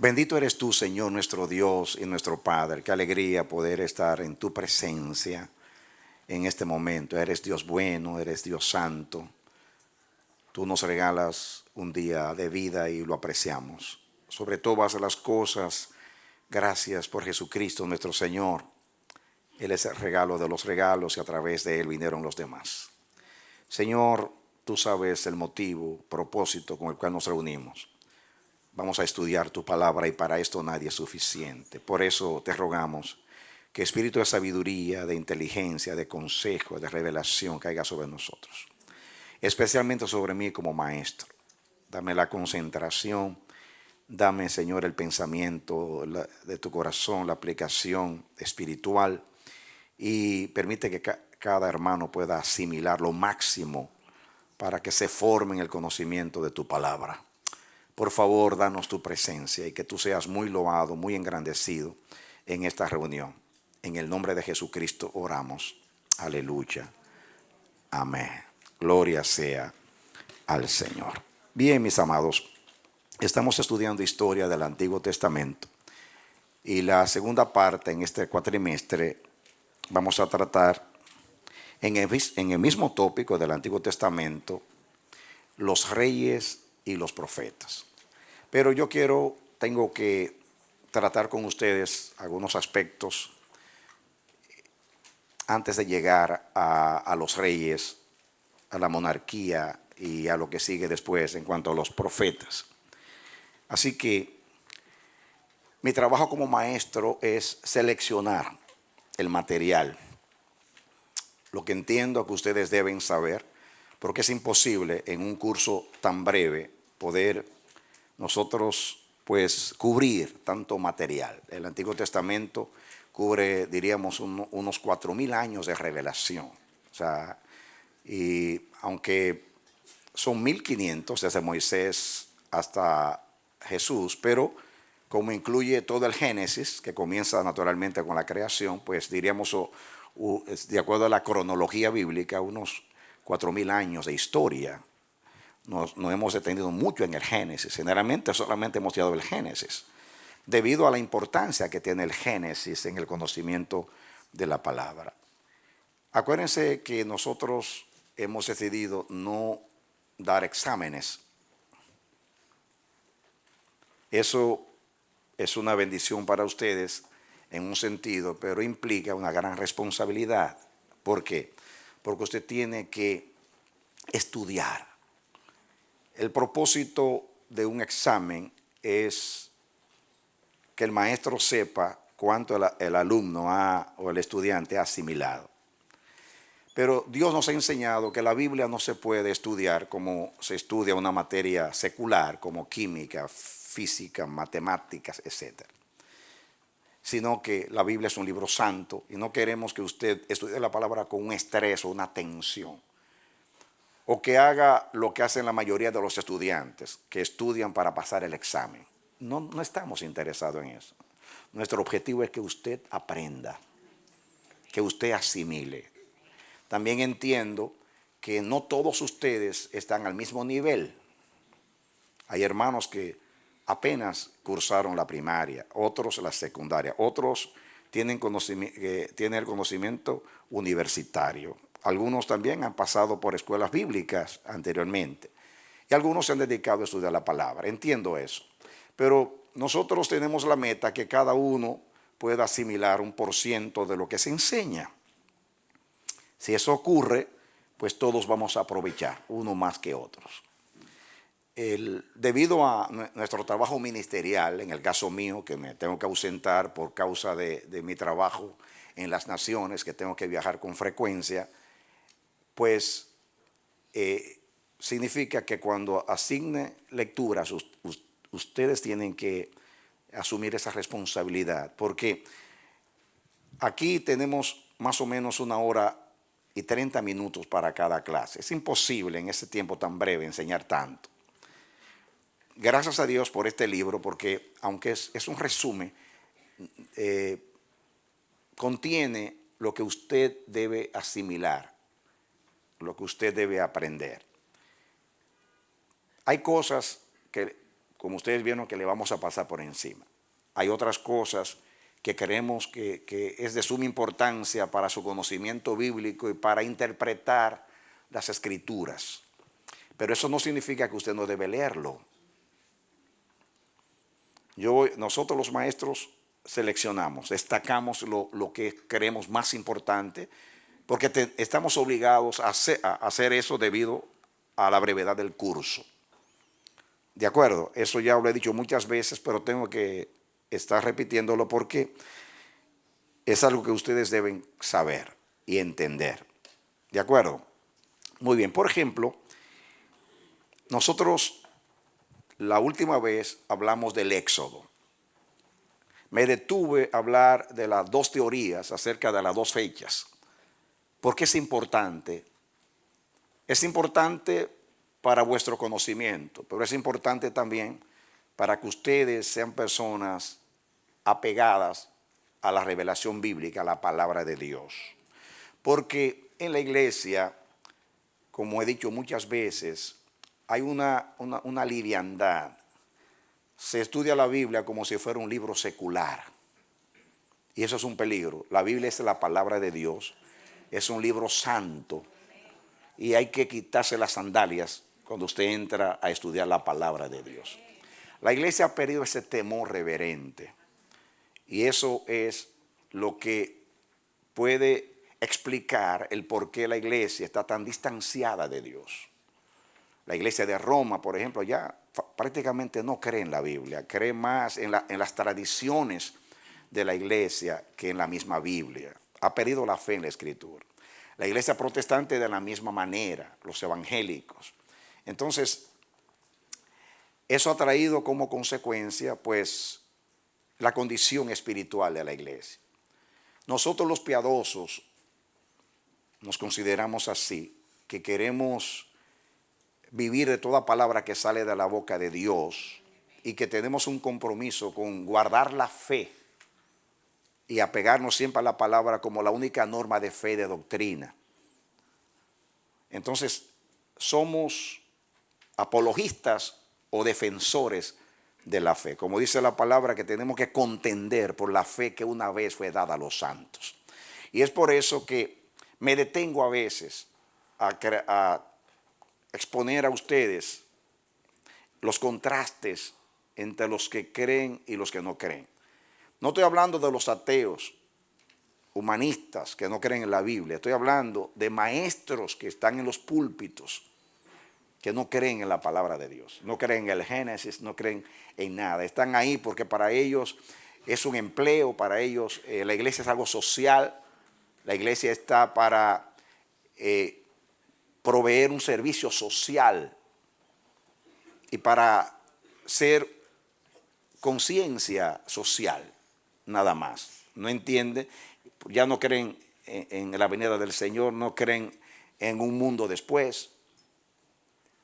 Bendito eres tú, Señor, nuestro Dios y nuestro Padre. Qué alegría poder estar en tu presencia en este momento. Eres Dios bueno, eres Dios santo. Tú nos regalas un día de vida y lo apreciamos. Sobre todas las cosas, gracias por Jesucristo nuestro Señor. Él es el regalo de los regalos y a través de Él vinieron los demás. Señor, tú sabes el motivo, propósito con el cual nos reunimos. Vamos a estudiar tu palabra y para esto nadie es suficiente. Por eso te rogamos que espíritu de sabiduría, de inteligencia, de consejo, de revelación caiga sobre nosotros. Especialmente sobre mí como maestro. Dame la concentración, dame, Señor, el pensamiento de tu corazón, la aplicación espiritual y permite que cada hermano pueda asimilar lo máximo para que se forme en el conocimiento de tu palabra. Por favor, danos tu presencia y que tú seas muy loado, muy engrandecido en esta reunión. En el nombre de Jesucristo oramos. Aleluya. Amén. Gloria sea al Señor. Bien, mis amados, estamos estudiando historia del Antiguo Testamento y la segunda parte en este cuatrimestre vamos a tratar en el mismo tópico del Antiguo Testamento, los reyes y los profetas. Pero yo tengo que tratar con ustedes algunos aspectos antes de llegar a los reyes, a la monarquía y a lo que sigue después en cuanto a los profetas. Así que mi trabajo como maestro es seleccionar el material, lo que entiendo que ustedes deben saber, porque es imposible en un curso tan breve poder nosotros pues cubrir tanto material. El Antiguo Testamento cubre, diríamos, unos 4.000 años de revelación. O sea, y aunque son 1.500 desde Moisés hasta Jesús, pero como incluye todo el Génesis, que comienza naturalmente con la creación, pues diríamos, de acuerdo a la cronología bíblica, unos 4.000 años de historia. Nos hemos detenido mucho en el Génesis. Generalmente solamente hemos estudiado el Génesis, debido a la importancia que tiene el Génesis en el conocimiento de la palabra. Acuérdense que nosotros hemos decidido no dar exámenes. Eso es una bendición para ustedes en un sentido, pero implica una gran responsabilidad. ¿Por qué? Porque usted tiene que estudiar. El propósito de un examen es que el maestro sepa cuánto el alumno o el estudiante ha asimilado. Pero Dios nos ha enseñado que la Biblia no se puede estudiar como se estudia una materia secular, como química, física, matemáticas, etc. Sino que la Biblia es un libro santo y no queremos que usted estudie la palabra con un estrés o una tensión. O que haga lo que hacen la mayoría de los estudiantes, que estudian para pasar el examen. No estamos interesados en eso. Nuestro objetivo es que usted aprenda, que usted asimile. También entiendo que no todos ustedes están al mismo nivel. Hay hermanos que apenas cursaron la primaria, otros la secundaria, otros tienen el conocimiento universitario. Algunos también han pasado por escuelas bíblicas anteriormente y algunos se han dedicado a estudiar la palabra. Entiendo eso. Pero nosotros tenemos la meta que cada uno pueda asimilar 1% de lo que se enseña. Si eso ocurre, pues todos vamos a aprovechar, uno más que otros. Debido a nuestro trabajo ministerial, en el caso mío, que me tengo que ausentar por causa de mi trabajo en las naciones, que tengo que viajar con frecuencia, pues significa que cuando asigne lecturas, ustedes tienen que asumir esa responsabilidad, porque aquí tenemos más o menos 1 hora y 30 minutos para cada clase. Es imposible en ese tiempo tan breve enseñar tanto. Gracias a Dios por este libro, porque aunque es un resumen, contiene lo que usted debe asimilar, lo que usted debe aprender. Hay cosas que como ustedes vieron, que le vamos a pasar por encima. Hay otras cosas que creemos que es de suma importancia para su conocimiento bíblico y para interpretar las Escrituras. Pero eso no significa que usted no debe leerlo. Nosotros los maestros seleccionamos, destacamos lo que creemos más importante, porque estamos obligados a hacer eso debido a la brevedad del curso. ¿De acuerdo? Eso ya lo he dicho muchas veces, pero tengo que estar repitiéndolo porque es algo que ustedes deben saber y entender. ¿De acuerdo? Muy bien. Por ejemplo, nosotros la última vez hablamos del Éxodo. Me detuve a hablar de las dos teorías acerca de las dos fechas. ¿Por qué es importante? Es importante para vuestro conocimiento, pero es importante también para que ustedes sean personas apegadas a la revelación bíblica, a la palabra de Dios. Porque en la iglesia, como he dicho muchas veces, hay una liviandad. Se estudia la Biblia como si fuera un libro secular. Y eso es un peligro. La Biblia es la palabra de Dios. Es un libro santo. Y hay que quitarse las sandalias cuando usted entra a estudiar la palabra de Dios. La iglesia ha perdido ese temor reverente. Y eso es lo que puede explicar el por qué la iglesia está tan distanciada de Dios. La iglesia de Roma, por ejemplo, ya prácticamente no cree en la Biblia, cree más en las tradiciones de la iglesia que en la misma Biblia. Ha perdido la fe en la Escritura. La iglesia protestante de la misma manera, los evangélicos. Entonces, eso ha traído como consecuencia, pues, la condición espiritual de la iglesia. Nosotros los piadosos nos consideramos así, que queremos vivir de toda palabra que sale de la boca de Dios y que tenemos un compromiso con guardar la fe y apegarnos siempre a la palabra como la única norma de fe y de doctrina. Entonces, somos apologistas o defensores de la fe. Como dice la palabra, que tenemos que contender por la fe que una vez fue dada a los santos. Y es por eso que me detengo a veces a exponer a ustedes los contrastes entre los que creen y los que no creen. No estoy hablando de los ateos, humanistas que no creen en la Biblia. Estoy hablando de maestros que están en los púlpitos que no creen en la palabra de Dios. No creen en el Génesis, no creen en nada. Están ahí porque para ellos es un empleo, para ellos la iglesia es algo social. La iglesia está para proveer un servicio social y para ser conciencia social, nada más. No entiende, ya no creen en la venida del Señor, no creen en un mundo después.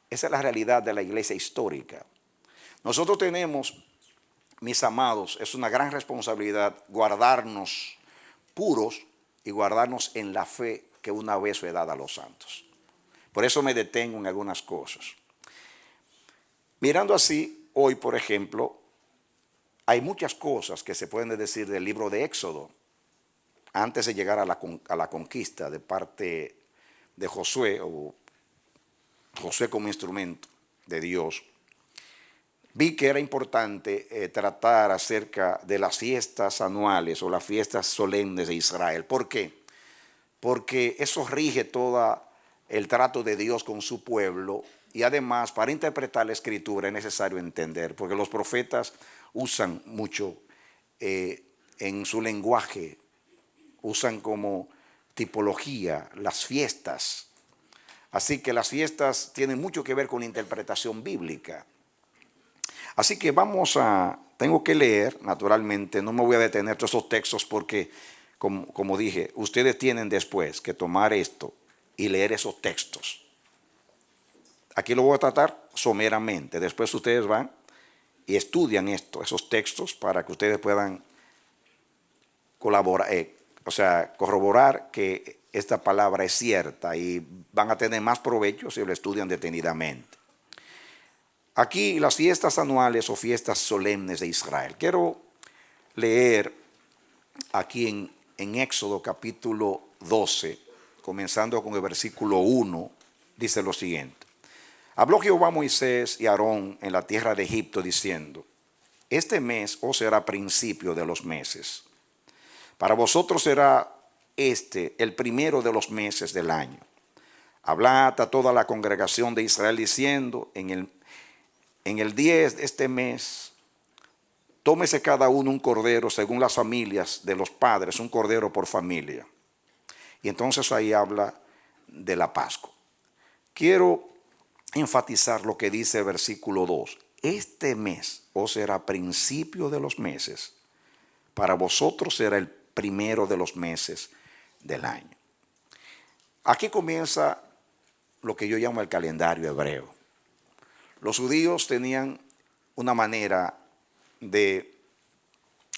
Esa es la realidad de la iglesia histórica. Nosotros tenemos, mis amados, es una gran responsabilidad guardarnos puros y guardarnos en la fe que una vez fue dada a los santos. Por eso me detengo en algunas cosas. Mirando así, hoy, por ejemplo, hay muchas cosas que se pueden decir del libro de Éxodo, antes de llegar a la conquista de parte de Josué, o Josué como instrumento de Dios. Vi que era importante tratar acerca de las fiestas anuales o las fiestas solemnes de Israel. ¿Por qué? Porque eso rige todo el trato de Dios con su pueblo, y además para interpretar la Escritura es necesario entender, porque los profetas usan mucho en su lenguaje, usan como tipología las fiestas. Así que las fiestas tienen mucho que ver con la interpretación bíblica. Así que tengo que leer, naturalmente, no me voy a detener todos esos textos porque, como dije, ustedes tienen después que tomar esto y leer esos textos. Aquí lo voy a tratar someramente, después ustedes van y estudian esos textos para que ustedes puedan colaborar, corroborar que esta palabra es cierta y van a tener más provecho si lo estudian detenidamente. Aquí las fiestas anuales o fiestas solemnes de Israel. Quiero leer aquí en Éxodo capítulo 12, comenzando con el versículo 1, dice lo siguiente. Habló Jehová a Moisés y a Aarón en la tierra de Egipto diciendo, este mes os será principio de los meses. Para vosotros será este el primero de los meses del año. Hablad a toda la congregación de Israel diciendo, en el 10 de este mes, tómese cada uno un cordero según las familias de los padres, un cordero por familia. Y entonces ahí habla de la Pascua. Quiero enfatizar lo que dice el versículo 2. Este mes os será principio de los meses. Para vosotros será el primero de los meses del año. Aquí comienza lo que yo llamo el calendario hebreo. Los judíos tenían una manera de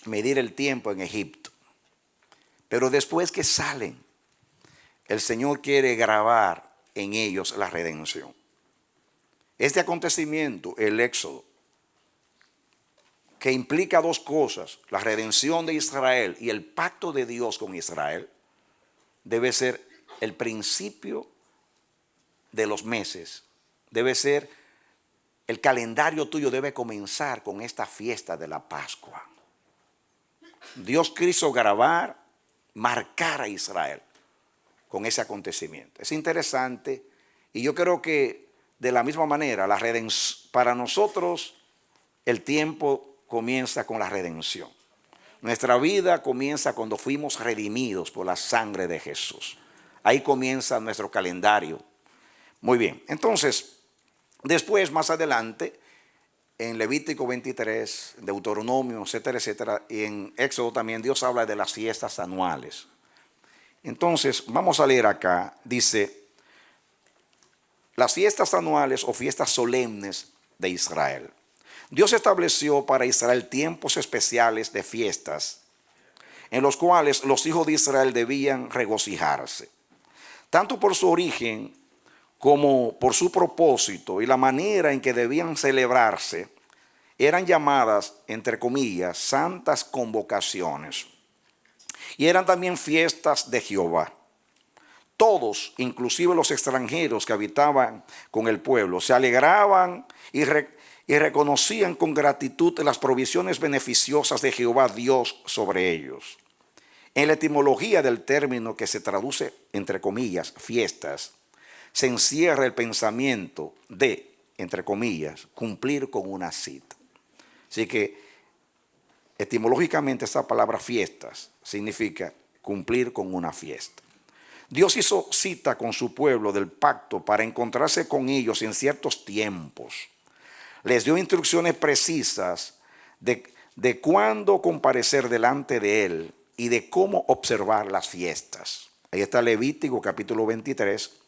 medir el tiempo en Egipto. Pero después que salen, el Señor quiere grabar en ellos la redención. Este acontecimiento, el Éxodo, que implica dos cosas, la redención de Israel y el pacto de Dios con Israel, debe ser el principio de los meses. Debe ser, el calendario tuyo debe comenzar con esta fiesta de la Pascua. Dios quiso grabar, marcar a Israel con ese acontecimiento. Es interesante y yo creo que de la misma manera, para nosotros el tiempo comienza con la redención. Nuestra vida comienza cuando fuimos redimidos por la sangre de Jesús. Ahí comienza nuestro calendario. Muy bien, entonces, después, más adelante, en Levítico 23, Deuteronomio, etcétera, etcétera, y en Éxodo también Dios habla de las fiestas anuales. Entonces, vamos a leer acá, dice, las fiestas anuales o fiestas solemnes de Israel. Dios estableció para Israel tiempos especiales de fiestas en los cuales los hijos de Israel debían regocijarse, tanto por su origen como por su propósito y la manera en que debían celebrarse. Eran llamadas, entre comillas, santas convocaciones, y eran también fiestas de Jehová. Todos, inclusive los extranjeros que habitaban con el pueblo, se alegraban y reconocían con gratitud las provisiones beneficiosas de Jehová Dios sobre ellos. En la etimología del término que se traduce, entre comillas, fiestas, se encierra el pensamiento de, entre comillas, cumplir con una cita. Así que, etimológicamente, esta palabra fiestas significa cumplir con una fiesta. Dios hizo cita con su pueblo del pacto para encontrarse con ellos en ciertos tiempos. Les dio instrucciones precisas de cuándo comparecer delante de él y de cómo observar las fiestas. Ahí está Levítico capítulo 23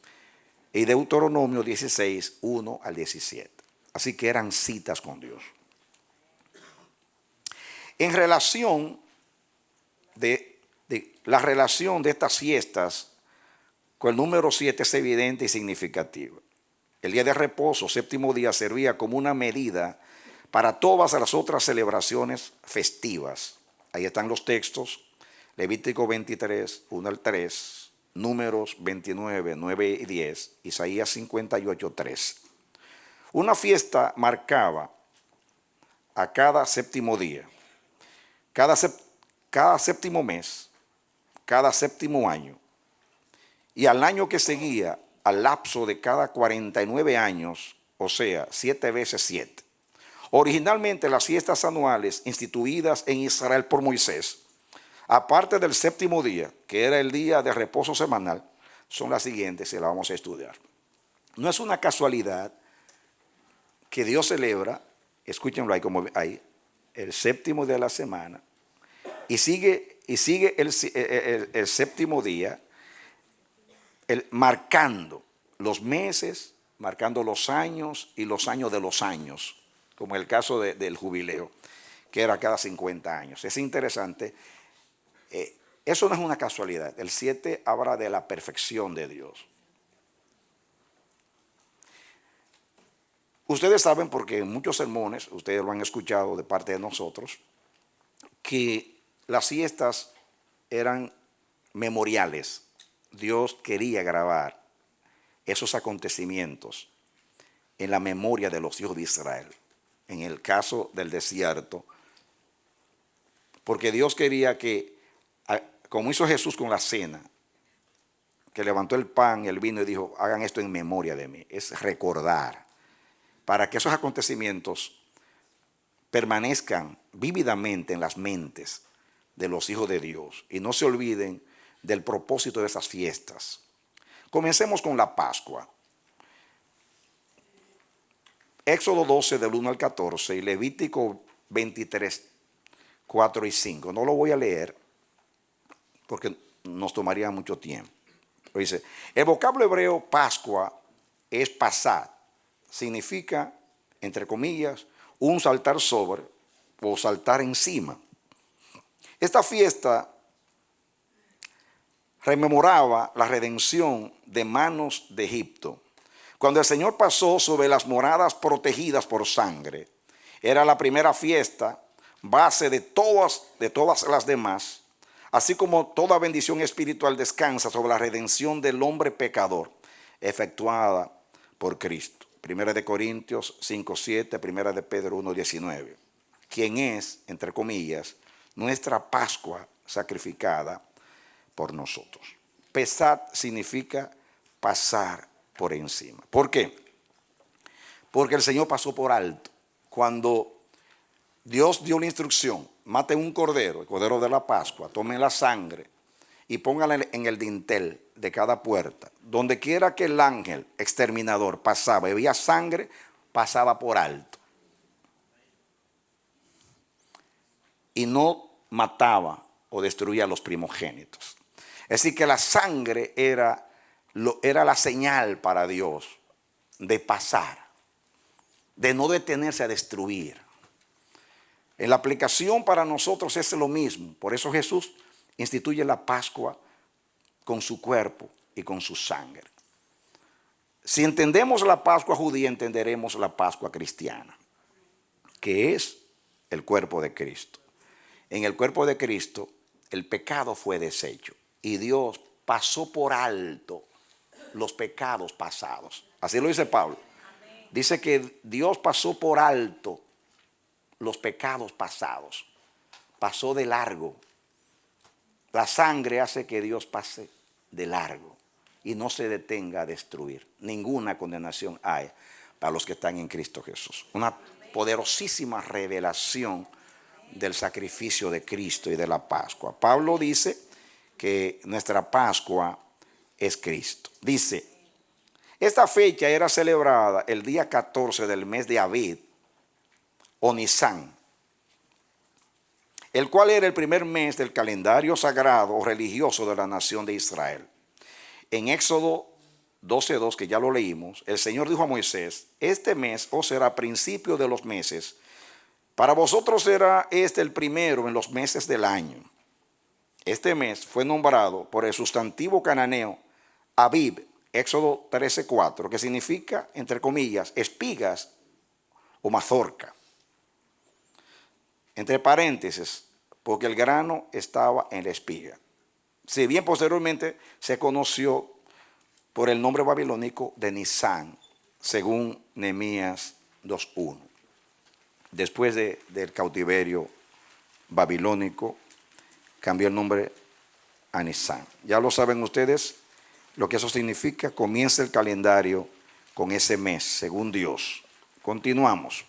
y Deuteronomio 16, 1 al 17. Así que eran citas con Dios. En relación de la relación de estas fiestas con el número 7 es evidente y significativa. El día de reposo, séptimo día, servía como una medida para todas las otras celebraciones festivas. Ahí están los textos, Levítico 23, 1 al 3, Números 29, 9 y 10, Isaías 58, 3. Una fiesta marcaba a cada séptimo día, cada séptimo mes, cada séptimo año, y al año que seguía, al lapso de cada 49 años, o sea, 7 veces 7. Originalmente las fiestas anuales instituidas en Israel por Moisés, aparte del séptimo día, que era el día de reposo semanal, son las siguientes y las vamos a estudiar. No es una casualidad que Dios celebra, escúchenlo ahí como ahí, el séptimo día de la semana, y sigue el séptimo día, marcando los meses, marcando los años y los años de los años, como el caso del jubileo, que era cada 50 años. Es interesante. Eso no es una casualidad. El 7 habla de la perfección de Dios. Ustedes saben, porque en muchos sermones, ustedes lo han escuchado de parte de nosotros, que las fiestas eran memoriales. Dios quería grabar esos acontecimientos en la memoria de los hijos de Israel. En el caso del desierto, porque Dios quería que, como hizo Jesús con la cena, que levantó el pan y el vino y dijo, hagan esto en memoria de mí, es recordar, para que esos acontecimientos permanezcan vívidamente en las mentes de los hijos de Dios y no se olviden del propósito de esas fiestas. Comencemos con la Pascua. Éxodo 12 del 1 al 14 y Levítico 23, 4 y 5. No lo voy a leer porque nos tomaría mucho tiempo. Pero dice, el vocablo hebreo Pascua es pasar. Significa, entre comillas, un saltar sobre o saltar encima. Esta fiesta rememoraba la redención de manos de Egipto. Cuando el Señor pasó sobre las moradas protegidas por sangre, era la primera fiesta, base de todas las demás, así como toda bendición espiritual descansa sobre la redención del hombre pecador, efectuada por Cristo. Primera de Corintios 5:7, Primera de Pedro 1:19. Quien es, entre comillas, nuestra Pascua sacrificada por nosotros. Pesat significa pasar por encima. ¿Por qué? Porque el Señor pasó por alto. Cuando Dios dio la instrucción, maten un cordero, el cordero de la Pascua, tomen la sangre y pónganla en el dintel de cada puerta. Donde quiera que el ángel exterminador pasaba y veía sangre, pasaba por alto. Y no mataba o destruía a los primogénitos. Es decir, que la sangre era la señal para Dios de pasar, de no detenerse a destruir. En la aplicación para nosotros es lo mismo. Por eso Jesús instituye la Pascua con su cuerpo y con su sangre. Si entendemos la Pascua judía, entenderemos la Pascua cristiana, que es el cuerpo de Cristo. En el cuerpo de Cristo, el pecado fue deshecho y Dios pasó por alto los pecados pasados. Así lo dice Pablo. Dice que Dios pasó por alto los pecados pasados. Pasó de largo. La sangre hace que Dios pase de largo y no se detenga a destruir. Ninguna condenación hay para los que están en Cristo Jesús. Una poderosísima revelación del sacrificio de Cristo y de la Pascua. Pablo dice que nuestra Pascua es Cristo. Dice, esta fecha era celebrada el día 14 del mes de Abib o Nisán, el cual era el primer mes del calendario sagrado o religioso de la nación de Israel. En Éxodo 12:2, que ya lo leímos, el Señor dijo a Moisés, este mes os será principio de los meses, para vosotros será este el primero en los meses del año. Este mes fue nombrado por el sustantivo cananeo Abib, Éxodo 13:4, que significa, entre comillas, espigas o mazorca. Entre paréntesis, porque el grano estaba en la espiga. Si bien posteriormente se conoció por el nombre babilónico de Nisán, según Nehemías 2:1. Después del cautiverio babilónico, cambió el nombre a Nisán. Ya lo saben ustedes lo que eso significa. Comienza el calendario con ese mes, según Dios. Continuamos.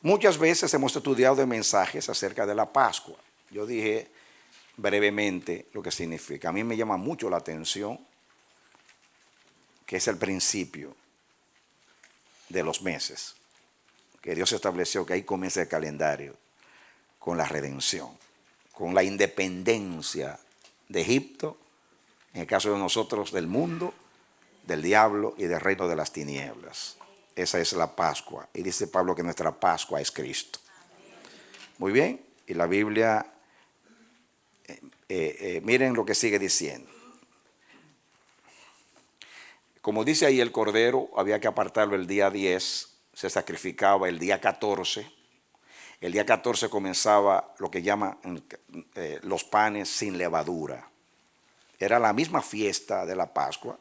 Muchas veces hemos estudiado de mensajes acerca de la Pascua. Yo dije brevemente lo que significa. A mí me llama mucho la atención que es el principio de los meses, que Dios estableció que ahí comienza el calendario con la redención, con la independencia de Egipto, en el caso de nosotros del mundo, del diablo y del reino de las tinieblas. Esa es la Pascua. Y dice Pablo que nuestra Pascua es Cristo. Muy bien. Y la Biblia miren lo que sigue diciendo. Como dice ahí, el cordero había que apartarlo el día 10, se sacrificaba el día 14. El día 14 comenzaba lo que llaman los panes sin levadura. Era la misma fiesta de la Pascua,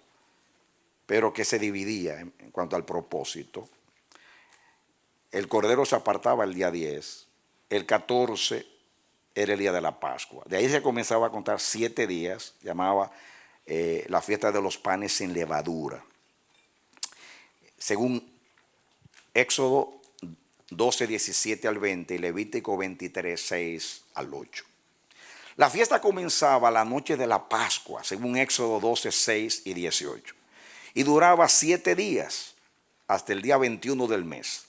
pero que se dividía en cuanto al propósito. El cordero se apartaba el día 10, el 14 era el día de la Pascua. De ahí se comenzaba a contar 7 días, llamaba la fiesta de los panes sin levadura. Según Éxodo 12, 17 al 20 y Levítico 23, 6 al 8. La fiesta comenzaba la noche de la Pascua, según Éxodo 12, 6 y 18. Y duraba 7 días, hasta el día 21 del mes.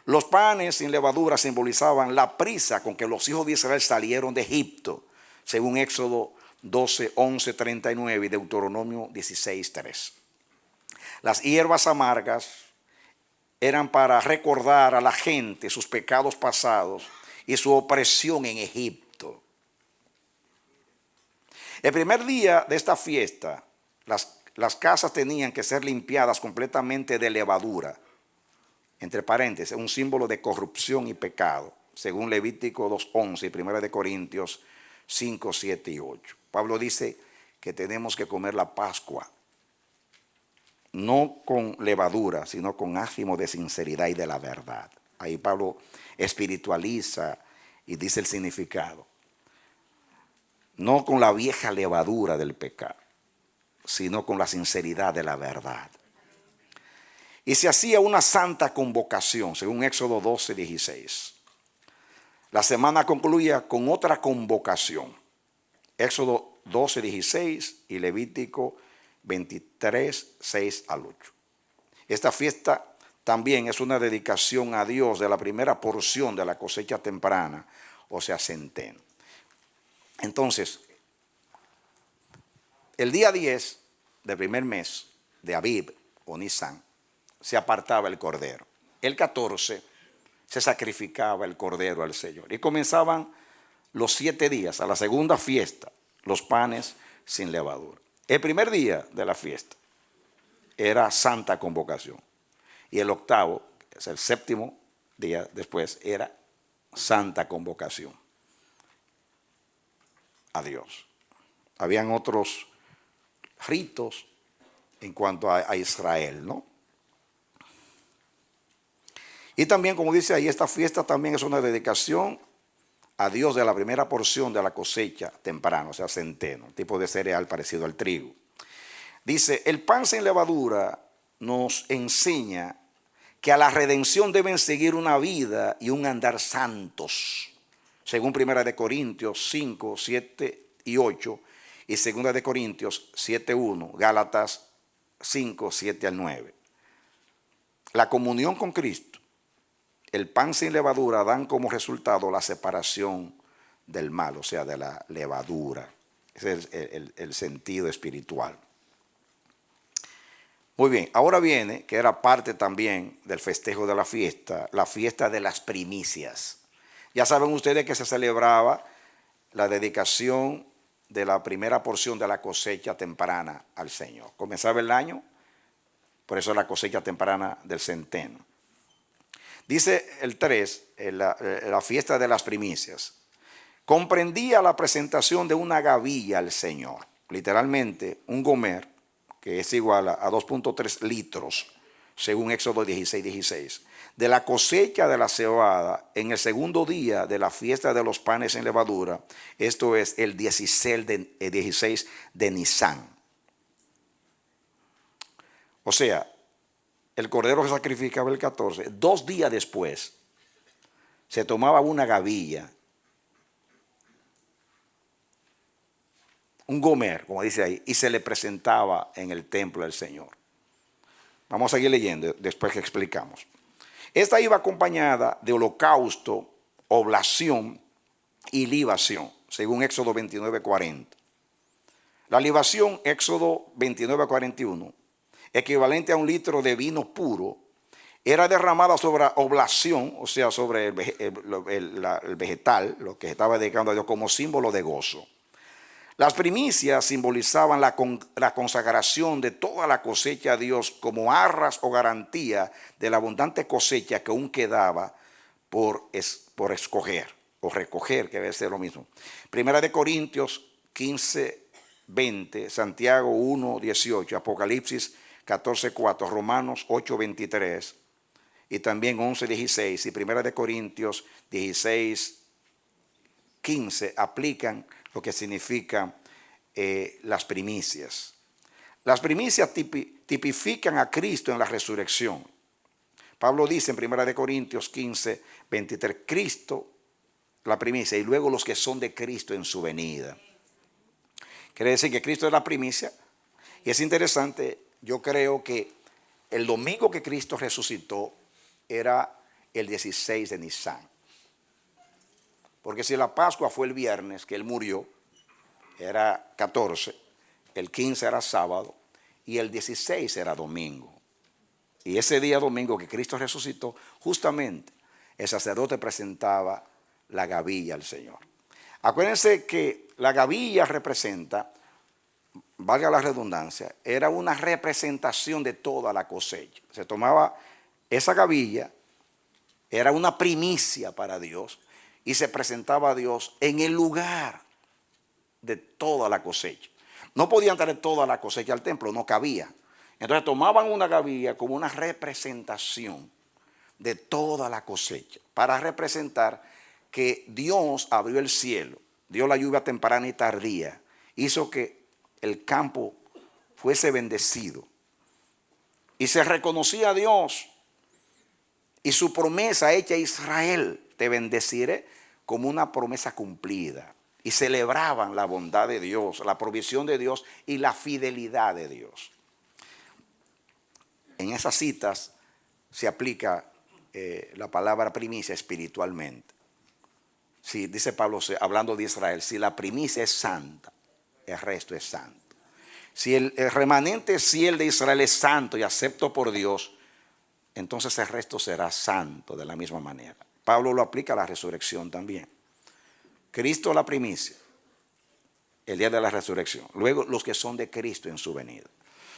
Los panes sin levadura simbolizaban la prisa con que los hijos de Israel salieron de Egipto, según Éxodo 12, 11, 39 y Deuteronomio 16, 3. Las hierbas amargas eran para recordar a la gente sus pecados pasados y su opresión en Egipto. El primer día de esta fiesta, las casas tenían que ser limpiadas completamente de levadura. Entre paréntesis, un símbolo de corrupción y pecado, según Levítico 2:11 y 1 Corintios 5, 7 y 8. Pablo dice que tenemos que comer la Pascua, no con levadura, sino con ánimo de sinceridad y de la verdad. Ahí Pablo espiritualiza y dice el significado. No con la vieja levadura del pecado, sino con la sinceridad de la verdad. Y se hacía una santa convocación, según Éxodo 12, 16. La semana concluía con otra convocación. Éxodo 12, 16 y Levítico 23, 6 al 8. Esta fiesta también es una dedicación a Dios de la primera porción de la cosecha temprana, o sea, centeno. Entonces, el día 10 del primer mes de Abib o Nisan, se apartaba el cordero. El 14 se sacrificaba el cordero al Señor. Y comenzaban los 7 días, a la segunda fiesta, los panes sin levadura. El primer día de la fiesta era santa convocación. Y el octavo, que es el séptimo día después, era santa convocación a Dios. Habían otros ritos en cuanto a Israel, ¿no? Y también, como dice ahí, esta fiesta también es una dedicación a Dios de la primera porción de la cosecha temprana, o sea, centeno, tipo de cereal parecido al trigo. Dice, el pan sin levadura nos enseña que a la redención deben seguir una vida y un andar santos, según 1 Corintios 5, 7 y 8 y 2 Corintios 7, 1, Gálatas 5, 7 al 9. La comunión con Cristo, el pan sin levadura dan como resultado la separación del mal, o sea, de la levadura. Ese es el sentido espiritual. Muy bien, ahora viene, que era parte también del festejo de la fiesta de las primicias. Ya saben ustedes que se celebraba la dedicación de la primera porción de la cosecha temprana al Señor. Comenzaba el año, por eso la cosecha temprana del centeno. Dice el 3, la fiesta de las primicias. Comprendía la presentación de una gavilla al Señor. Literalmente, un gomer, que es igual a 2.3 litros, según Éxodo 16, 16. De la cosecha de la cebada en el segundo día de la fiesta de los panes en levadura, esto es el 16 de Nisan. O sea, el cordero se sacrificaba el 14. 2 días después se tomaba una gavilla, un gomer, como dice ahí, y se le presentaba en el templo del Señor. Vamos a seguir leyendo después que explicamos. Esta iba acompañada de holocausto, oblación y libación, según Éxodo 29, 40. La libación, Éxodo 29, 41, equivalente a 1 litro de vino puro, era derramada sobre oblación, o sea, sobre el vegetal, lo que estaba dedicando a Dios como símbolo de gozo. Las primicias simbolizaban la consagración de toda la cosecha a Dios como arras o garantía de la abundante cosecha que aún quedaba por escoger o recoger, que debe ser lo mismo. Primera de Corintios 15, 20, Santiago 1, 18, Apocalipsis 14, 4, Romanos 8, 23 y también 11, 16 y Primera de Corintios 16, 15 aplican lo que significa las primicias. Las primicias tipifican a Cristo en la resurrección. Pablo dice en 1 Corintios 15, 23, Cristo, la primicia, y luego los que son de Cristo en su venida. Quiere decir que Cristo es la primicia. Y es interesante, yo creo que el domingo que Cristo resucitó era el 16 de Nisan. Porque si la Pascua fue el viernes que Él murió, era 14, el 15 era sábado y el 16 era domingo. Y ese día domingo que Cristo resucitó, justamente el sacerdote presentaba la gavilla al Señor. Acuérdense que la gavilla representa, valga la redundancia, era una representación de toda la cosecha. Se tomaba esa gavilla, era una primicia para Dios y se presentaba a Dios en el lugar de toda la cosecha. No podían traer toda la cosecha al templo, no cabía. Entonces tomaban una gavilla como una representación de toda la cosecha, para representar que Dios abrió el cielo, dio la lluvia temprana y tardía, hizo que el campo fuese bendecido y se reconocía a Dios y su promesa hecha a Israel, te bendeciré, como una promesa cumplida. Y celebraban la bondad de Dios, la provisión de Dios y la fidelidad de Dios. En esas citas se aplica la palabra primicia espiritualmente. Si dice Pablo, hablando de Israel, si la primicia es santa, el resto es santo. Si el remanente fiel de Israel es santo y acepto por Dios, entonces el resto será santo de la misma manera. Pablo lo aplica a la resurrección también. Cristo la primicia, el día de la resurrección. Luego los que son de Cristo en su venida.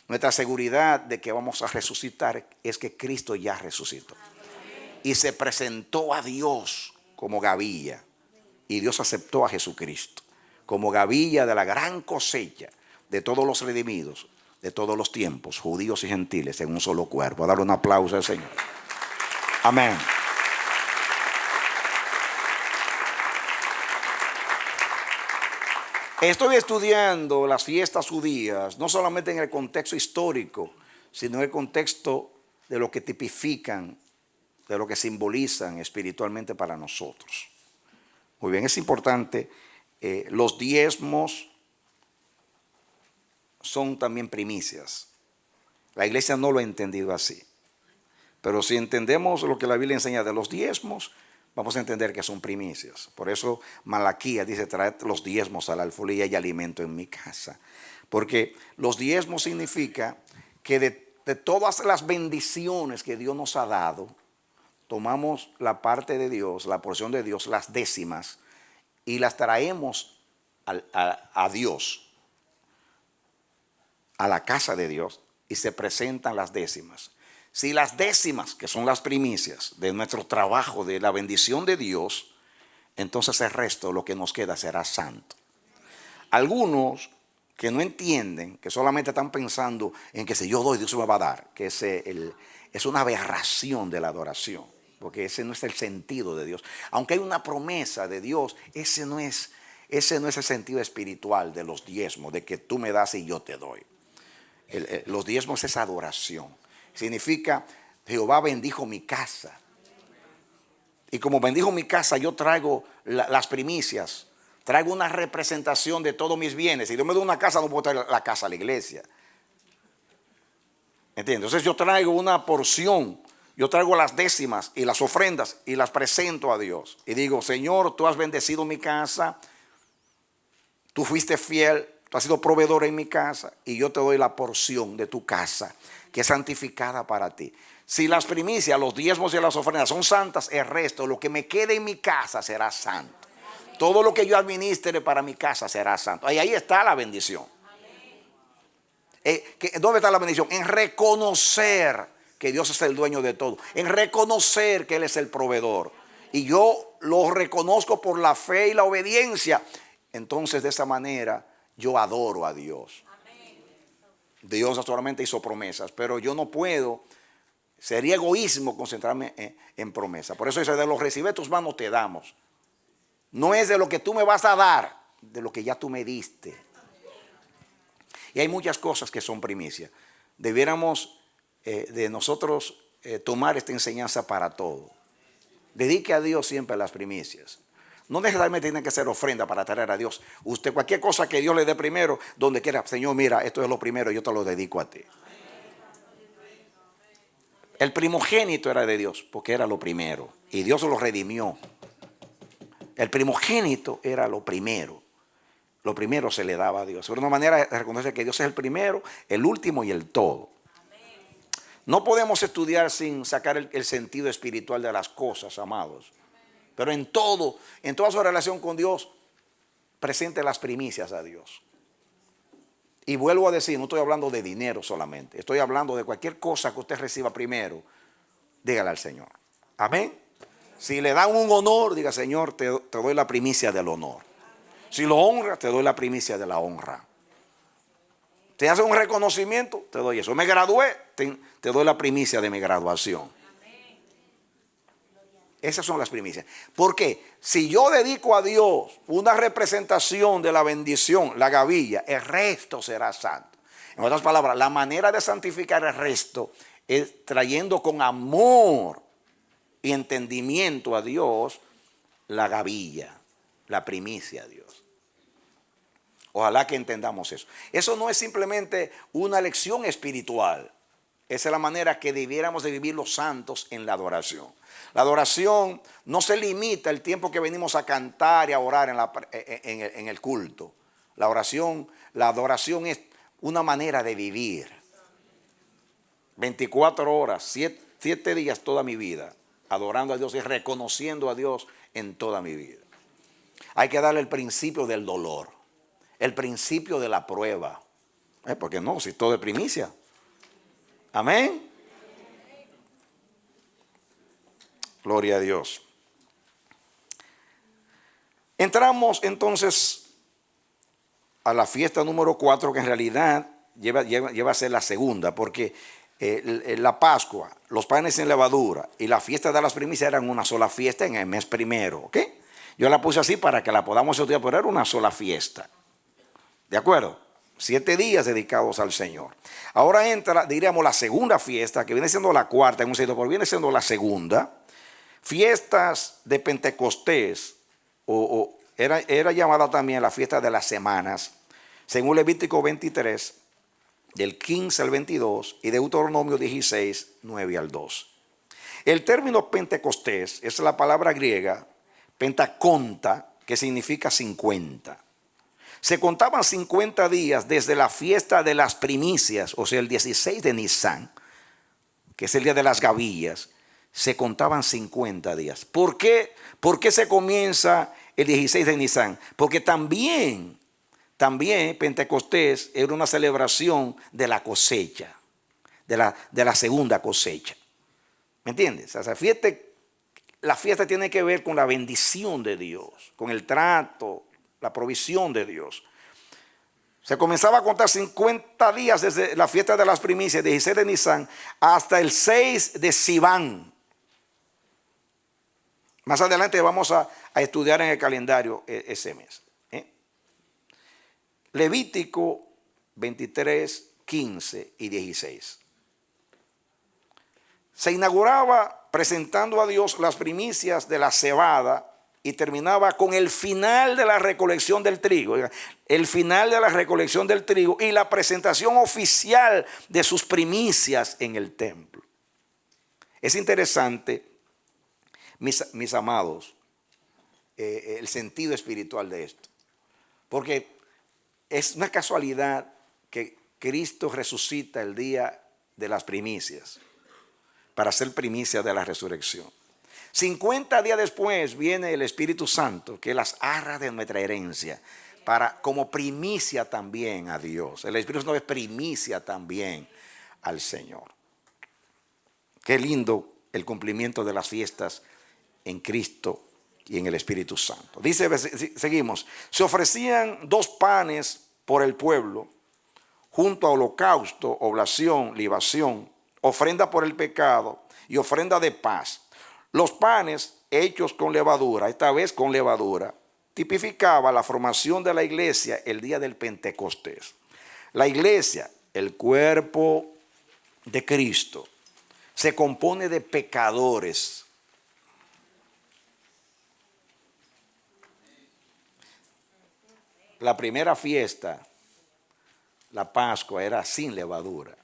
Nuestra seguridad de que vamos a resucitar es que Cristo ya resucitó. Y se presentó a Dios como gavilla. Y Dios aceptó a Jesucristo como gavilla de la gran cosecha de todos los redimidos, de todos los tiempos, judíos y gentiles, en un solo cuerpo. A darle un aplauso al Señor. Amén. Estoy estudiando las fiestas judías, no solamente en el contexto histórico, sino en el contexto de lo que tipifican, de lo que simbolizan espiritualmente para nosotros. Muy bien, es importante, los diezmos son también primicias. La iglesia no lo ha entendido así. Pero si entendemos lo que la Biblia enseña de los diezmos, vamos a entender que son primicias. Por eso Malaquías dice, traed los diezmos al alfolí y hay alimento en mi casa. Porque los diezmos significa que de todas las bendiciones que Dios nos ha dado, tomamos la parte de Dios, la porción de Dios, las décimas, y las traemos a Dios, a la casa de Dios, y se presentan las décimas. Si las décimas, que son las primicias de nuestro trabajo, de la bendición de Dios, entonces el resto, lo que nos queda, será santo. Algunos que no entienden, que solamente están pensando en que si yo doy, Dios me va a dar, que es una aberración de la adoración, porque ese no es el sentido de Dios. Aunque hay una promesa de Dios, ese no es el sentido espiritual de los diezmos, de que tú me das y yo te doy. Los diezmos es adoración. Significa, Jehová bendijo mi casa. Y como bendijo mi casa, yo traigo las primicias. Traigo una representación de todos mis bienes. Si yo me doy una casa, no puedo traer la casa a la iglesia. ¿Entiendes? Entonces yo traigo una porción. Yo traigo las décimas y las ofrendas y las presento a Dios. Y digo, Señor, tú has bendecido mi casa. Tú fuiste fiel. Tú has sido proveedor en mi casa. Y yo te doy la porción de tu casa, que es santificada para ti. Si las primicias, los diezmos y las ofrendas son santas, el resto, lo que me quede en mi casa será santo. Todo lo que yo administre para mi casa será santo. Y ahí está la bendición. ¿Dónde está la bendición? En reconocer que Dios es el dueño de todo. En reconocer que Él es el proveedor. Y yo lo reconozco por la fe y la obediencia. Entonces de esa manera yo adoro a Dios. Dios solamente hizo promesas, pero yo no puedo, sería egoísmo concentrarme en promesas. Por eso dice, de lo que recibes tus manos te damos. No es de lo que tú me vas a dar, de lo que ya tú me diste. Y hay muchas cosas que son primicias. Debiéramos de nosotros tomar esta enseñanza para todo. Dedique a Dios siempre las primicias. No necesariamente tiene que ser ofrenda para traer a Dios. Usted, cualquier cosa que Dios le dé primero, donde quiera, Señor, mira, esto es lo primero, yo te lo dedico a ti. El primogénito era de Dios, porque era lo primero. Y Dios lo redimió. El primogénito era lo primero. Lo primero se le daba a Dios. Es una manera de reconocer que Dios es el primero, el último y el todo. No podemos estudiar sin sacar el sentido espiritual de las cosas, amados. Pero en toda su relación con Dios, presente las primicias a Dios. Y vuelvo a decir, no estoy hablando de dinero solamente. Estoy hablando de cualquier cosa que usted reciba primero. Dígale al Señor. Amén. Si le dan un honor, diga, Señor, te doy la primicia del honor. Si lo honra, te doy la primicia de la honra. Te hace un reconocimiento, te doy eso. Me gradué, te doy la primicia de mi graduación. Esas son las primicias. ¿Por qué? Si yo dedico a Dios una representación de la bendición, la gavilla, el resto será santo. En otras palabras, la manera de santificar el resto es trayendo con amor y entendimiento a Dios la gavilla, la primicia a Dios. Ojalá que entendamos eso. Eso no es simplemente una lección espiritual. Esa es la manera que debiéramos de vivir los santos en la adoración. La adoración no se limita al tiempo que venimos a cantar y a orar en el culto. La adoración es una manera de vivir. 24 horas, 7 días toda mi vida, adorando a Dios y reconociendo a Dios en toda mi vida. Hay que darle el principio del dolor, el principio de la prueba. Porque no, si todo es primicia. Amén. Gloria a Dios. Entramos entonces a la fiesta número 4, que en realidad lleva a ser la segunda, porque la Pascua, los panes sin levadura y la fiesta de las primicias eran una sola fiesta en el mes primero. ¿Ok? Yo la puse así para que la podamos estudiar, pero era una sola fiesta. ¿De acuerdo? 7 días dedicados al Señor. Ahora entra, diríamos, la segunda fiesta, que viene siendo la cuarta en un sentido, pero viene siendo la segunda. Fiestas de Pentecostés, era llamada también la fiesta de las semanas, según Levítico 23, del 15 al 22, y Deuteronomio 16, 9 al 2. El término Pentecostés es la palabra griega pentaconta, que significa 50. Se contaban 50 días desde la fiesta de las primicias, o sea, el 16 de Nisan, que es el día de las gavillas. Se contaban 50 días. ¿Por qué? ¿Por qué se comienza el 16 de Nisan? Porque también Pentecostés era una celebración de la cosecha, de la segunda cosecha. ¿Me entiendes? O sea, la fiesta tiene que ver con la bendición de Dios, con el trato, la provisión de Dios. Se comenzaba a contar 50 días desde la fiesta de las primicias, 16 de Nisan, hasta el 6 de Sivan. Más adelante vamos a estudiar en el calendario ese mes. Levítico 23, 15 y 16. Se inauguraba presentando a Dios las primicias de la cebada y terminaba con el final de la recolección del trigo. El final de la recolección del trigo y la presentación oficial de sus primicias en el templo. Es interesante, mis amados, el sentido espiritual de esto. Porque es una casualidad que Cristo resucita el día de las primicias para ser primicia de la resurrección. 50 días después viene el Espíritu Santo, que las arras de nuestra herencia, como primicia también a Dios. El Espíritu Santo es primicia también al Señor. Qué lindo el cumplimiento de las fiestas en Cristo y en el Espíritu Santo. Dice, seguimos, se ofrecían 2 panes por el pueblo, junto a holocausto, oblación, libación, ofrenda por el pecado y ofrenda de paz. Los panes hechos con levadura, esta vez con levadura, tipificaba la formación de la iglesia el día del Pentecostés. La iglesia, el cuerpo de Cristo, se compone de pecadores. La primera fiesta, la Pascua, era sin levadura,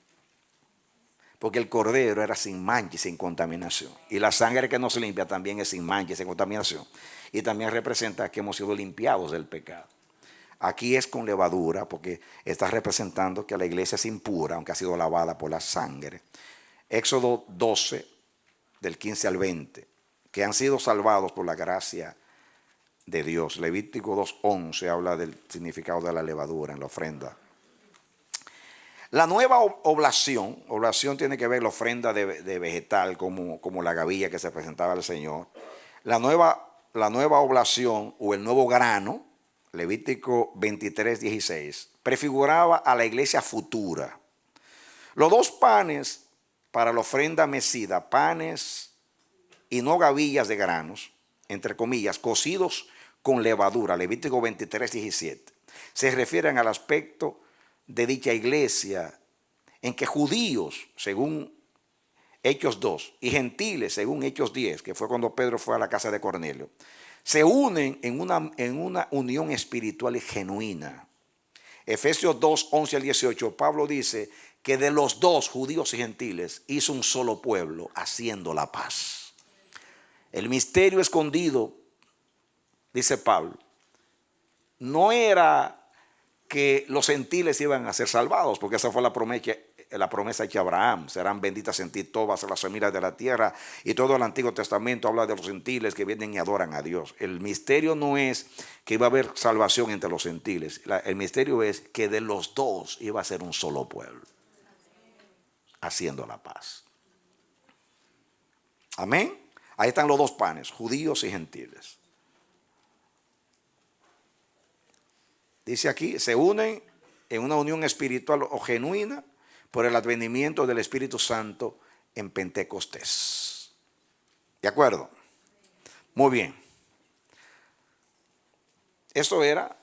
porque el cordero era sin mancha y sin contaminación. Y la sangre que nos limpia también es sin mancha y sin contaminación. Y también representa que hemos sido limpiados del pecado. Aquí es con levadura, porque está representando que la iglesia es impura, aunque ha sido lavada por la sangre. Éxodo 12, del 15 al 20, que han sido salvados por la gracia de Dios. Levítico 2:11 habla del significado de la levadura en la ofrenda. La nueva oblación tiene que ver la ofrenda de vegetal, como la gavilla que se presentaba al Señor. La nueva oblación o el nuevo grano, Levítico 23:16, prefiguraba a la iglesia futura. Los 2 panes para la ofrenda mecida, panes y no gavillas de granos, entre comillas, cocidos con levadura, Levítico 23:17, se refieren al aspecto de dicha iglesia en que judíos, según Hechos 2, y gentiles, según Hechos 10, que fue cuando Pedro fue a la casa de Cornelio, se unen en una unión espiritual y genuina. Efesios 2:11 al 18, Pablo dice que de los 2, judíos y gentiles, hizo un solo pueblo, haciendo la paz. El misterio escondido, dice Pablo, no era que los gentiles iban a ser salvados, porque esa fue la promesa hecha a Abraham: serán benditas en ti todas las familias de la tierra. Y todo el Antiguo Testamento habla de los gentiles que vienen y adoran a Dios. El misterio no es que iba a haber salvación entre los gentiles, el misterio es que de los 2 iba a ser un solo pueblo, haciendo la paz. Amén. Ahí están los 2 panes, judíos y gentiles. Dice aquí, se unen en una unión espiritual o genuina por el advenimiento del Espíritu Santo en Pentecostés. ¿De acuerdo? Muy bien. Eso era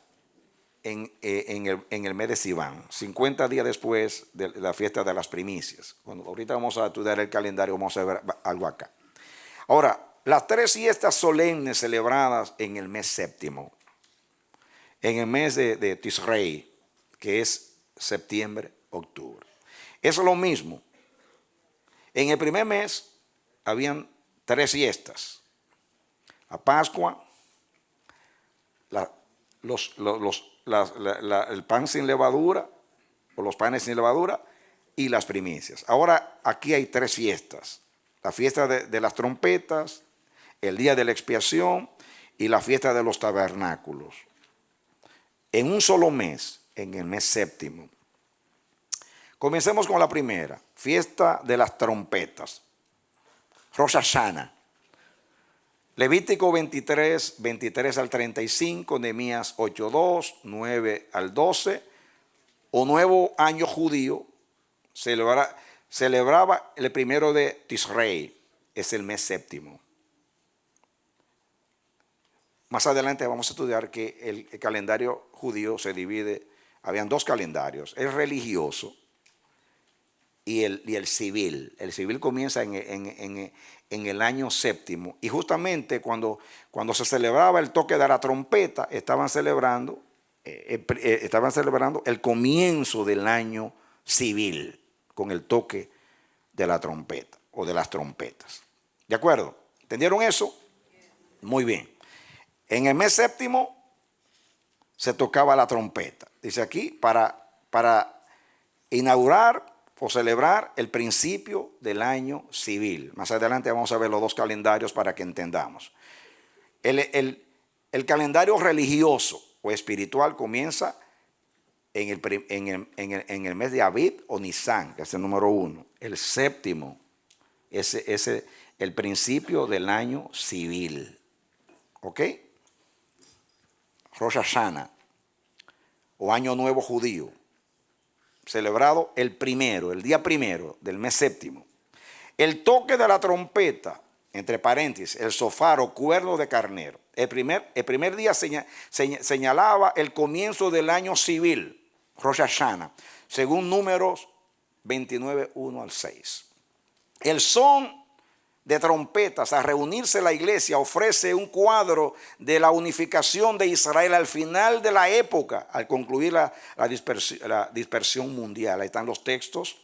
en el mes de Sivan, 50 días después de la fiesta de las primicias. Ahorita vamos a estudiar el calendario, vamos a ver algo acá. Ahora, las 3 fiestas solemnes celebradas en el mes séptimo, en el mes de Tisrei, que es septiembre, octubre. Es lo mismo. En el primer mes habían 3 fiestas: la Pascua, el pan sin levadura, o los panes sin levadura, y las primicias. Ahora aquí hay 3 fiestas: la fiesta de las trompetas, el día de la expiación y la fiesta de los tabernáculos. En un solo mes, en el mes séptimo. Comencemos con la primera, fiesta de las trompetas, Rosh Hashanah. Levítico 23 al 35, Nehemías 8:2, 9 al 12, o nuevo año judío, celebraba el primero de Tisrei, es el mes séptimo. Más adelante vamos a estudiar que el calendario judío se divide, habían 2 calendarios, el religioso y el civil. El civil comienza en el año séptimo, y justamente cuando se celebraba el toque de la trompeta, estaban celebrando el comienzo del año civil con el toque de la trompeta o de las trompetas. ¿De acuerdo? ¿Entendieron eso? Muy bien. En el mes séptimo se tocaba la trompeta. Dice aquí, para inaugurar o celebrar el principio del año civil. Más adelante vamos a ver los dos calendarios para que entendamos. El calendario religioso o espiritual comienza en el mes de Abib o Nisan, que es el número 1. El séptimo es el principio del año civil. ¿Ok? Rosh Hashanah o Año Nuevo Judío, celebrado el día primero del mes séptimo. El toque de la trompeta, entre paréntesis, el shofar o cuerno de carnero. El primer día señalaba el comienzo del año civil, Rosh Hashanah, según Números 29, 1 al 6. El son de trompetas, a reunirse la iglesia, ofrece un cuadro de la unificación de Israel al final de la época, al concluir la dispersión mundial. Ahí están los textos: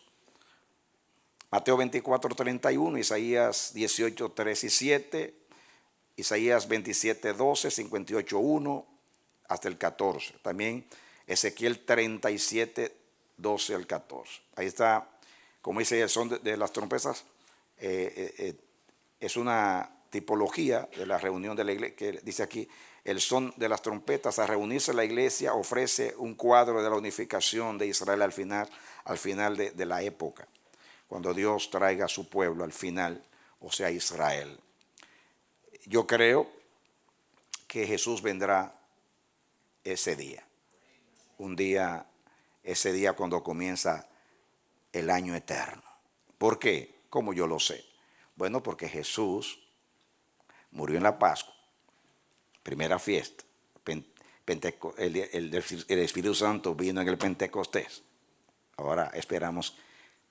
Mateo 24, 31, Isaías 18, 3 y 7, Isaías 27, 12, 58, 1 hasta el 14. También Ezequiel 37, 12 al 14. Ahí está, como dice, el son de las trompetas. Es una tipología de la reunión de la iglesia, que dice aquí: el son de las trompetas, a reunirse la iglesia, ofrece un cuadro de la unificación de Israel al final de la época, cuando Dios traiga a su pueblo al final, o sea, Israel. Yo creo que Jesús vendrá ese día, ese día cuando comienza el año eterno. ¿Por qué? ¿Cómo yo lo sé? Bueno, porque Jesús murió en la Pascua, primera fiesta. El Espíritu Santo vino en el Pentecostés. Ahora esperamos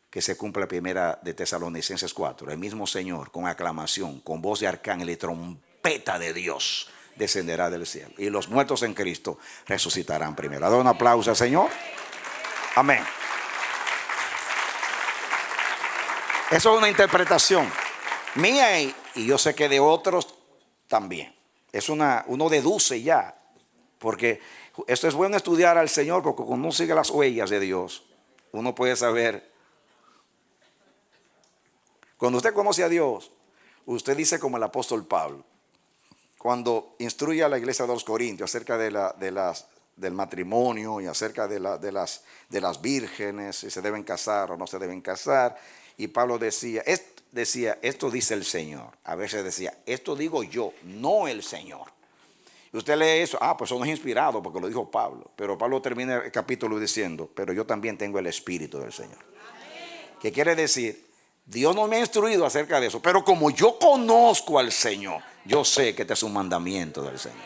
que se cumpla la primera de Tesalonicenses 4. El mismo Señor, con aclamación, con voz de arcángel y trompeta de Dios, descenderá del cielo. Y los muertos en Cristo resucitarán primero. Da un aplauso al Señor. Amén. Eso es una interpretación mía y yo sé que de otros también. Uno deduce ya, porque esto es bueno estudiar al Señor, porque cuando uno sigue las huellas de Dios, uno puede saber. Cuando usted conoce a Dios, usted dice como el apóstol Pablo, cuando instruye a la iglesia de los Corintios acerca del matrimonio y acerca de las vírgenes, si se deben casar o no se deben casar. Y Pablo decía, esto dice el Señor. A veces decía, esto digo yo, no el Señor. Y usted lee eso, pues eso no es inspirado porque lo dijo Pablo. Pero Pablo termina el capítulo diciendo, pero yo también tengo el Espíritu del Señor. ¿Qué quiere decir? Dios no me ha instruido acerca de eso, pero como yo conozco al Señor, yo sé que este es un mandamiento del Señor.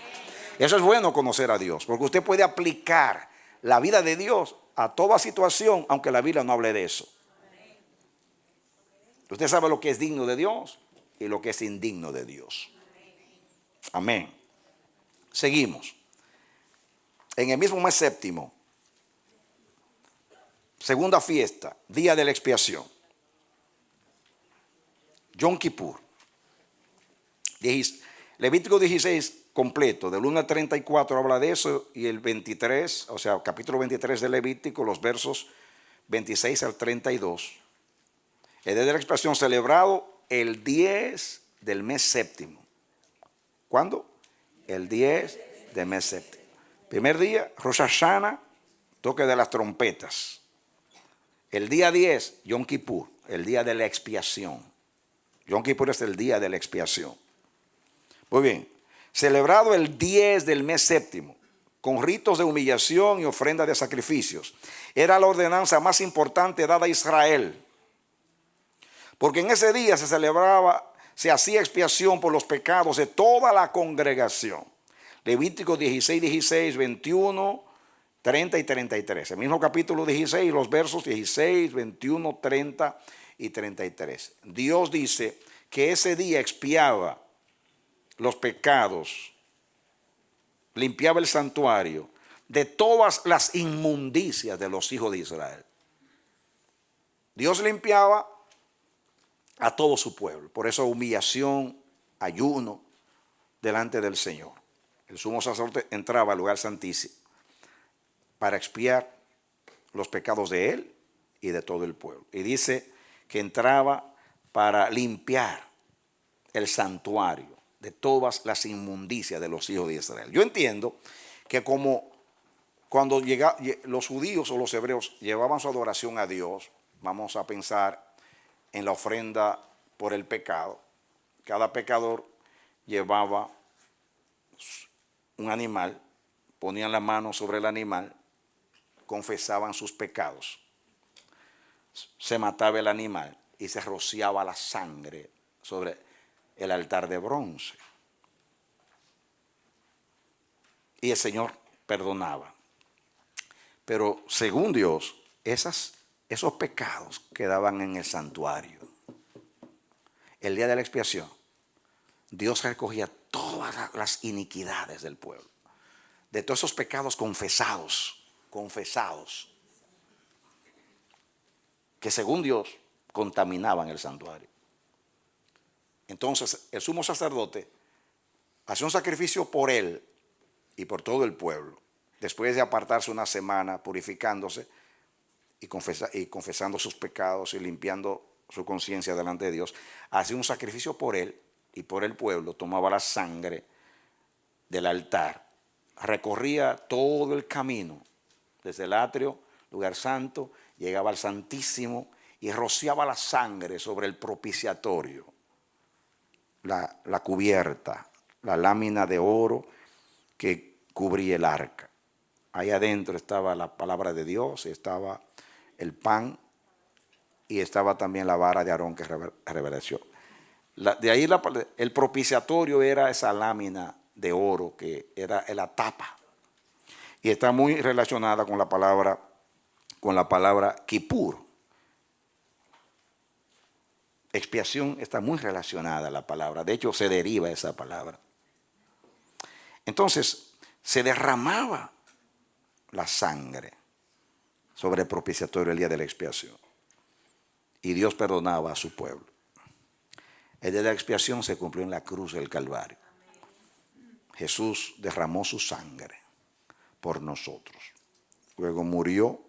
Eso es bueno, conocer a Dios, porque usted puede aplicar la vida de Dios a toda situación, aunque la Biblia no hable de eso. Usted sabe lo que es digno de Dios y lo que es indigno de Dios. Amén. Seguimos. En el mismo mes séptimo, segunda fiesta, día de la expiación, Yom Kippur. Levítico 16 completo, del 1 al 34 habla de eso, y el 23, o sea, capítulo 23 de Levítico, los versos 26 al 32. El día de la expiación celebrado el 10 del mes séptimo. ¿Cuándo? El 10 del mes séptimo. Primer día, Rosh Hashanah, toque de las trompetas. El día 10, Yom Kippur, el día de la expiación. Yom Kippur es el día de la expiación. Muy bien. Celebrado el 10 del mes séptimo, con ritos de humillación y ofrenda de sacrificios. Era la ordenanza más importante dada a Israel, porque en ese día se hacía expiación por los pecados de toda la congregación. Levítico 16, 16, 21, 30 y 33. El mismo capítulo 16, los versos 16, 21, 30 y 33. Dios dice que ese día expiaba los pecados, limpiaba el santuario de todas las inmundicias de los hijos de Israel. Dios limpiaba a todo su pueblo. Por eso humillación, ayuno delante del Señor. El sumo sacerdote entraba al lugar santísimo para expiar los pecados de él y de todo el pueblo. Y dice que entraba para limpiar el santuario de todas las inmundicias de los hijos de Israel. Yo entiendo que como cuando los judíos o los hebreos llevaban su adoración a Dios, vamos a pensar en la ofrenda por el pecado. Cada pecador llevaba un animal, ponían la mano sobre el animal, confesaban sus pecados, se mataba el animal y se rociaba la sangre sobre el altar de bronce. Y el Señor perdonaba. Pero según Dios, esos pecados quedaban en el santuario. El día de la expiación, Dios recogía todas las iniquidades del pueblo, de todos esos pecados confesados, que según Dios contaminaban el santuario. Entonces el sumo sacerdote hacía un sacrificio por él y por todo el pueblo, después de apartarse una semana purificándose y confesando sus pecados y limpiando su conciencia delante de Dios, hacía un sacrificio por él y por el pueblo, tomaba la sangre del altar, recorría todo el camino, desde el atrio, lugar santo, llegaba al Santísimo y rociaba la sangre sobre el propiciatorio, la cubierta, la lámina de oro que cubría el arca. Ahí adentro estaba la palabra de Dios, estaba el pan y estaba también la vara de Aarón que revereció. De ahí el propiciatorio era esa lámina de oro que era la tapa. Y está muy relacionada con la palabra Kippur. Expiación está muy relacionada a la palabra. De hecho, se deriva esa palabra. Entonces, se derramaba la sangre sobre el propiciatorio el día de la expiación. Y Dios perdonaba a su pueblo. El día de la expiación se cumplió en la cruz del Calvario. Jesús derramó su sangre por nosotros. Luego murió,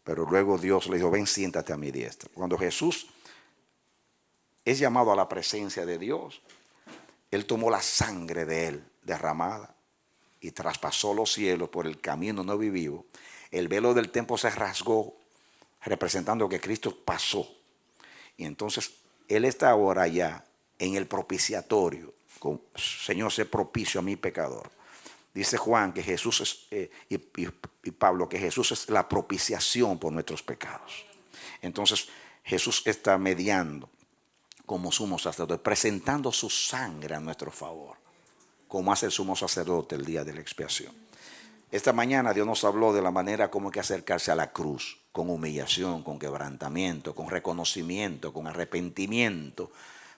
pero luego Dios le dijo, ven, siéntate a mi diestra. Cuando Jesús es llamado a la presencia de Dios, Él tomó la sangre de Él derramada y traspasó los cielos por el camino no vivido. El velo del templo se rasgó, representando que Cristo pasó. Y entonces Él está ahora ya en el propiciatorio. Señor, sé propicio a mi pecador. Dice Juan que Jesús es, y Pablo, que Jesús es la propiciación por nuestros pecados. Entonces Jesús está mediando como sumo sacerdote, presentando su sangre a nuestro favor, como hace el sumo sacerdote el día de la expiación. Esta mañana Dios nos habló de la manera como hay que acercarse a la cruz, con humillación, con quebrantamiento, con reconocimiento, con arrepentimiento,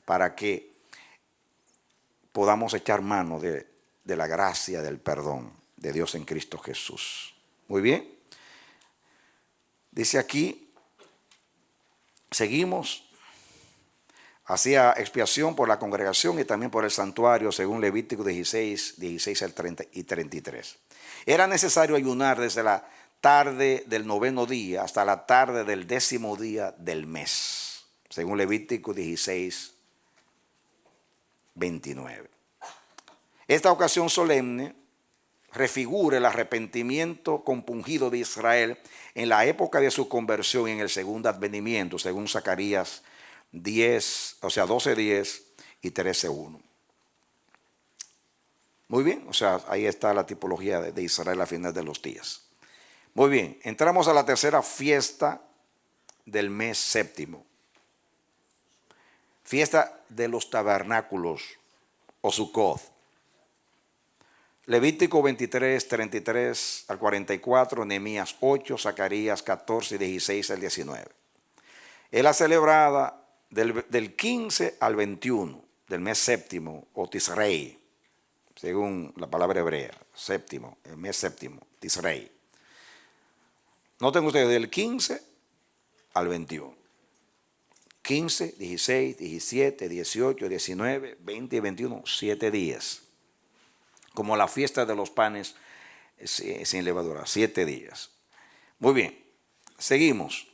para que podamos echar mano de la gracia, del perdón de Dios en Cristo Jesús. Muy bien. Dice aquí, seguimos. Hacía expiación por la congregación y también por el santuario, según Levítico 16 al 30 y 33. Era necesario ayunar desde la tarde del 9º día hasta la tarde del 10º día del mes, según Levítico 16, 29. Esta ocasión solemne refigura el arrepentimiento compungido de Israel en la época de su conversión en el segundo advenimiento, según Zacarías 12:10 y 13:1. Muy bien, o sea, ahí está la tipología de Israel a final de los días. Muy bien, entramos a la tercera fiesta del mes séptimo. Fiesta de los tabernáculos o Sukkot. Levítico 23, 33 al 44, Nehemías 8, Zacarías 14, 16 al 19. Es la celebrada del 15 al 21 del mes séptimo o Tisrei, según la palabra hebrea, séptimo, el mes séptimo, Tisrei. Noten ustedes, del 15 al 21. 15, 16, 17, 18, 19, 20 y 21, 7 días. Como la fiesta de los panes sin levadura, 7 días. Muy bien. Seguimos.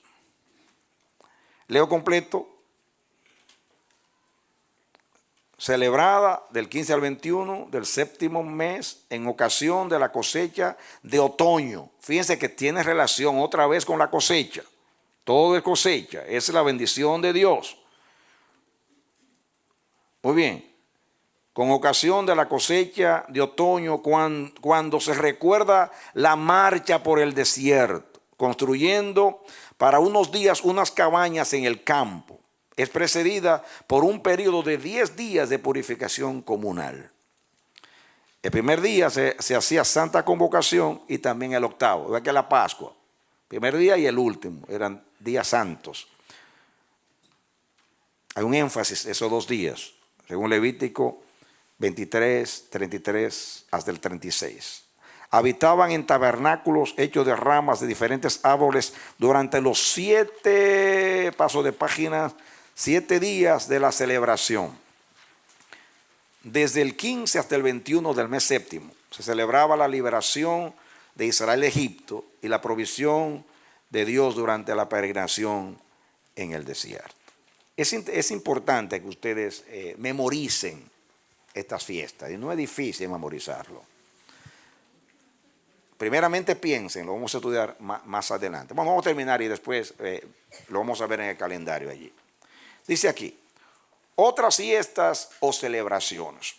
Leo completo. Celebrada del 15 al 21 del séptimo mes en ocasión de la cosecha de otoño. Fíjense que tiene relación otra vez con la cosecha. Todo es cosecha, es la bendición de Dios. Muy bien. Con ocasión de la cosecha de otoño, cuando se recuerda la marcha por el desierto, construyendo para unos días unas cabañas en el campo. Es precedida por un periodo de 10 días de purificación comunal. El primer día se hacía santa convocación y también el octavo, igual que la Pascua. Primer día y el último eran días santos. Hay un énfasis esos 2 días, según Levítico 23, 33 hasta el 36. Habitaban en tabernáculos hechos de ramas de diferentes árboles durante los 7, paso de páginas, 7 días de la celebración. Desde el 15 hasta el 21 del mes séptimo se celebraba la liberación de Israel de Egipto y la provisión de Dios durante la peregrinación en el desierto. Es importante que ustedes memoricen estas fiestas y no es difícil memorizarlo. Primeramente piensen, lo vamos a estudiar más adelante. Bueno, vamos a terminar y después lo vamos a ver en el calendario allí. Dice aquí, otras fiestas o celebraciones.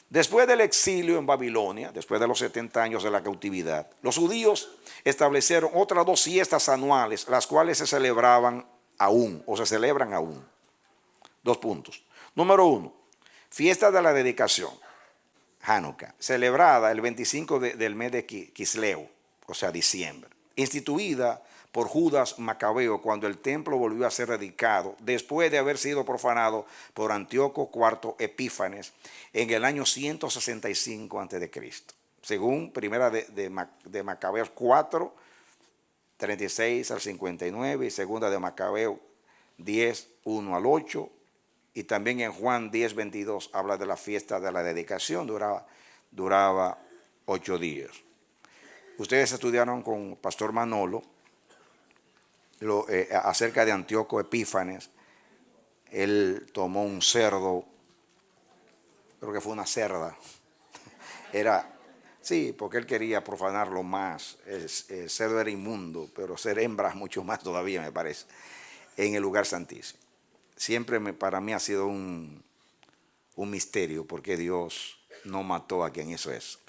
Después del exilio en Babilonia, después de los 70 años de la cautividad, los judíos establecieron otras 2 fiestas anuales, las cuales se celebraban aún, o se celebran aún. 2 puntos. Número 1, fiesta de la dedicación, Hanukkah, celebrada el 25 del mes de Kisleu, o sea, diciembre, instituida por Judas Macabeo cuando el templo volvió a ser dedicado después de haber sido profanado por Antíoco IV Epífanes en el año 165 a.C. Según primera de Macabeos 4, 36 al 59 y segunda de Macabeo 10, 1 al 8 y también en Juan 10, 22 habla de la fiesta de la dedicación, duraba 8 días. Ustedes estudiaron con Pastor Manolo acerca de Antíoco Epífanes. Él tomó un cerdo, creo que fue una cerda, sí, porque él quería profanarlo más. El cerdo era inmundo, pero ser hembras mucho más todavía, me parece, en el lugar santísimo. Siempre para mí ha sido un misterio porque Dios no mató a quien hizo eso.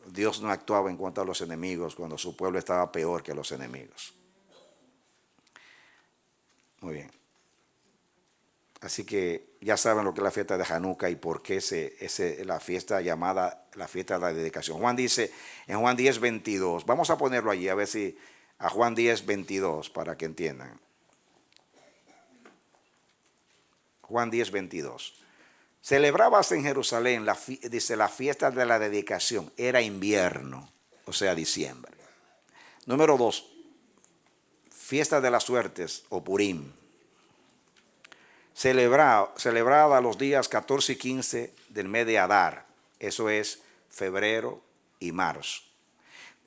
Dios no actuaba en cuanto a los enemigos cuando su pueblo estaba peor que los enemigos. Muy bien. Así que ya saben lo que es la fiesta de Hanukkah y por qué la fiesta llamada la fiesta de la dedicación. Juan dice en Juan 10, 22. Vamos a ponerlo allí a ver si a Juan 10, 22 para que entiendan. Juan 10, 22. Celebrabas en Jerusalén, dice, la fiesta de la dedicación. Era invierno, o sea, diciembre. Número 2, fiesta de las suertes o Purim. Celebrada los días 14 y 15 del mes de Adar. Eso es febrero y marzo.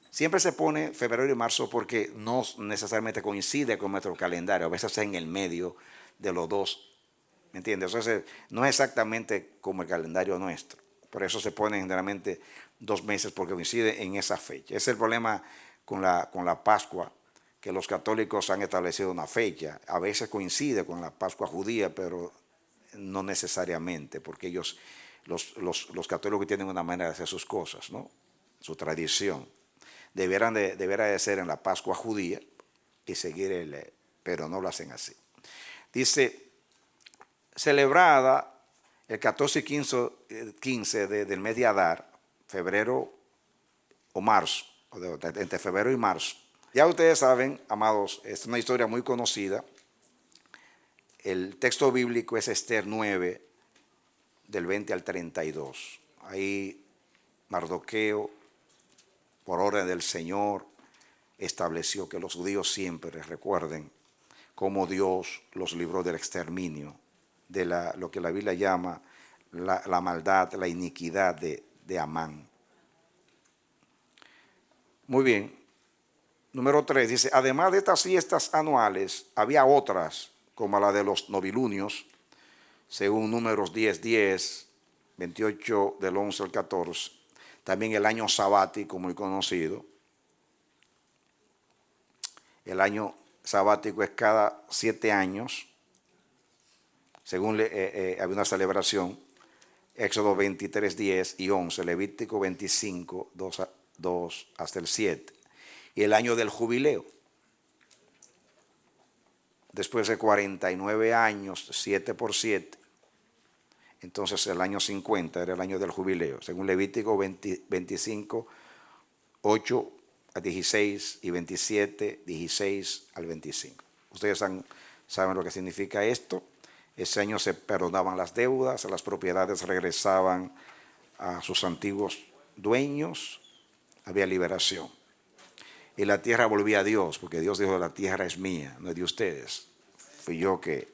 Siempre se pone febrero y marzo porque no necesariamente coincide con nuestro calendario. A veces es en el medio de los dos. ¿Me entiendes? Entonces, no es exactamente como el calendario nuestro. Por eso se ponen generalmente 2 meses porque coincide en esa fecha. Ese es el problema con la Pascua, que los católicos han establecido una fecha. A veces coincide con la Pascua judía, pero no necesariamente, porque ellos, los católicos tienen una manera de hacer sus cosas, ¿no? Su tradición. Deberá de ser en la Pascua judía y seguir pero no lo hacen así. Dice, celebrada el 14 y 15 del mes de Adar, febrero o marzo, entre febrero y marzo. Ya ustedes saben, amados, es una historia muy conocida. El texto bíblico es Esther 9, del 20 al 32. Ahí Mardoqueo, por orden del Señor, estableció que los judíos siempre recuerden cómo Dios los libró del exterminio, de lo que la Biblia llama la maldad, la iniquidad de Amán. Muy bien. Número 3 dice, además de estas fiestas anuales, había otras, como la de los novilunios, según Números 10:10, 28 del 11 al 14. También el año sabático, muy conocido. El año sabático es cada 7 años, según había una celebración. Éxodo 23:10 y 11, Levítico 25, 2 hasta el 7. Y el año del jubileo. Después de 49 años, 7 por 7. Entonces el año 50 era el año del jubileo, según Levítico 25, 8 a 16 y 27, 16 al 25. Ustedes saben lo que significa esto. Ese año se perdonaban las deudas, las propiedades regresaban a sus antiguos dueños, había liberación. Y la tierra volvía a Dios, porque Dios dijo, la tierra es mía, no es de ustedes. Fui yo que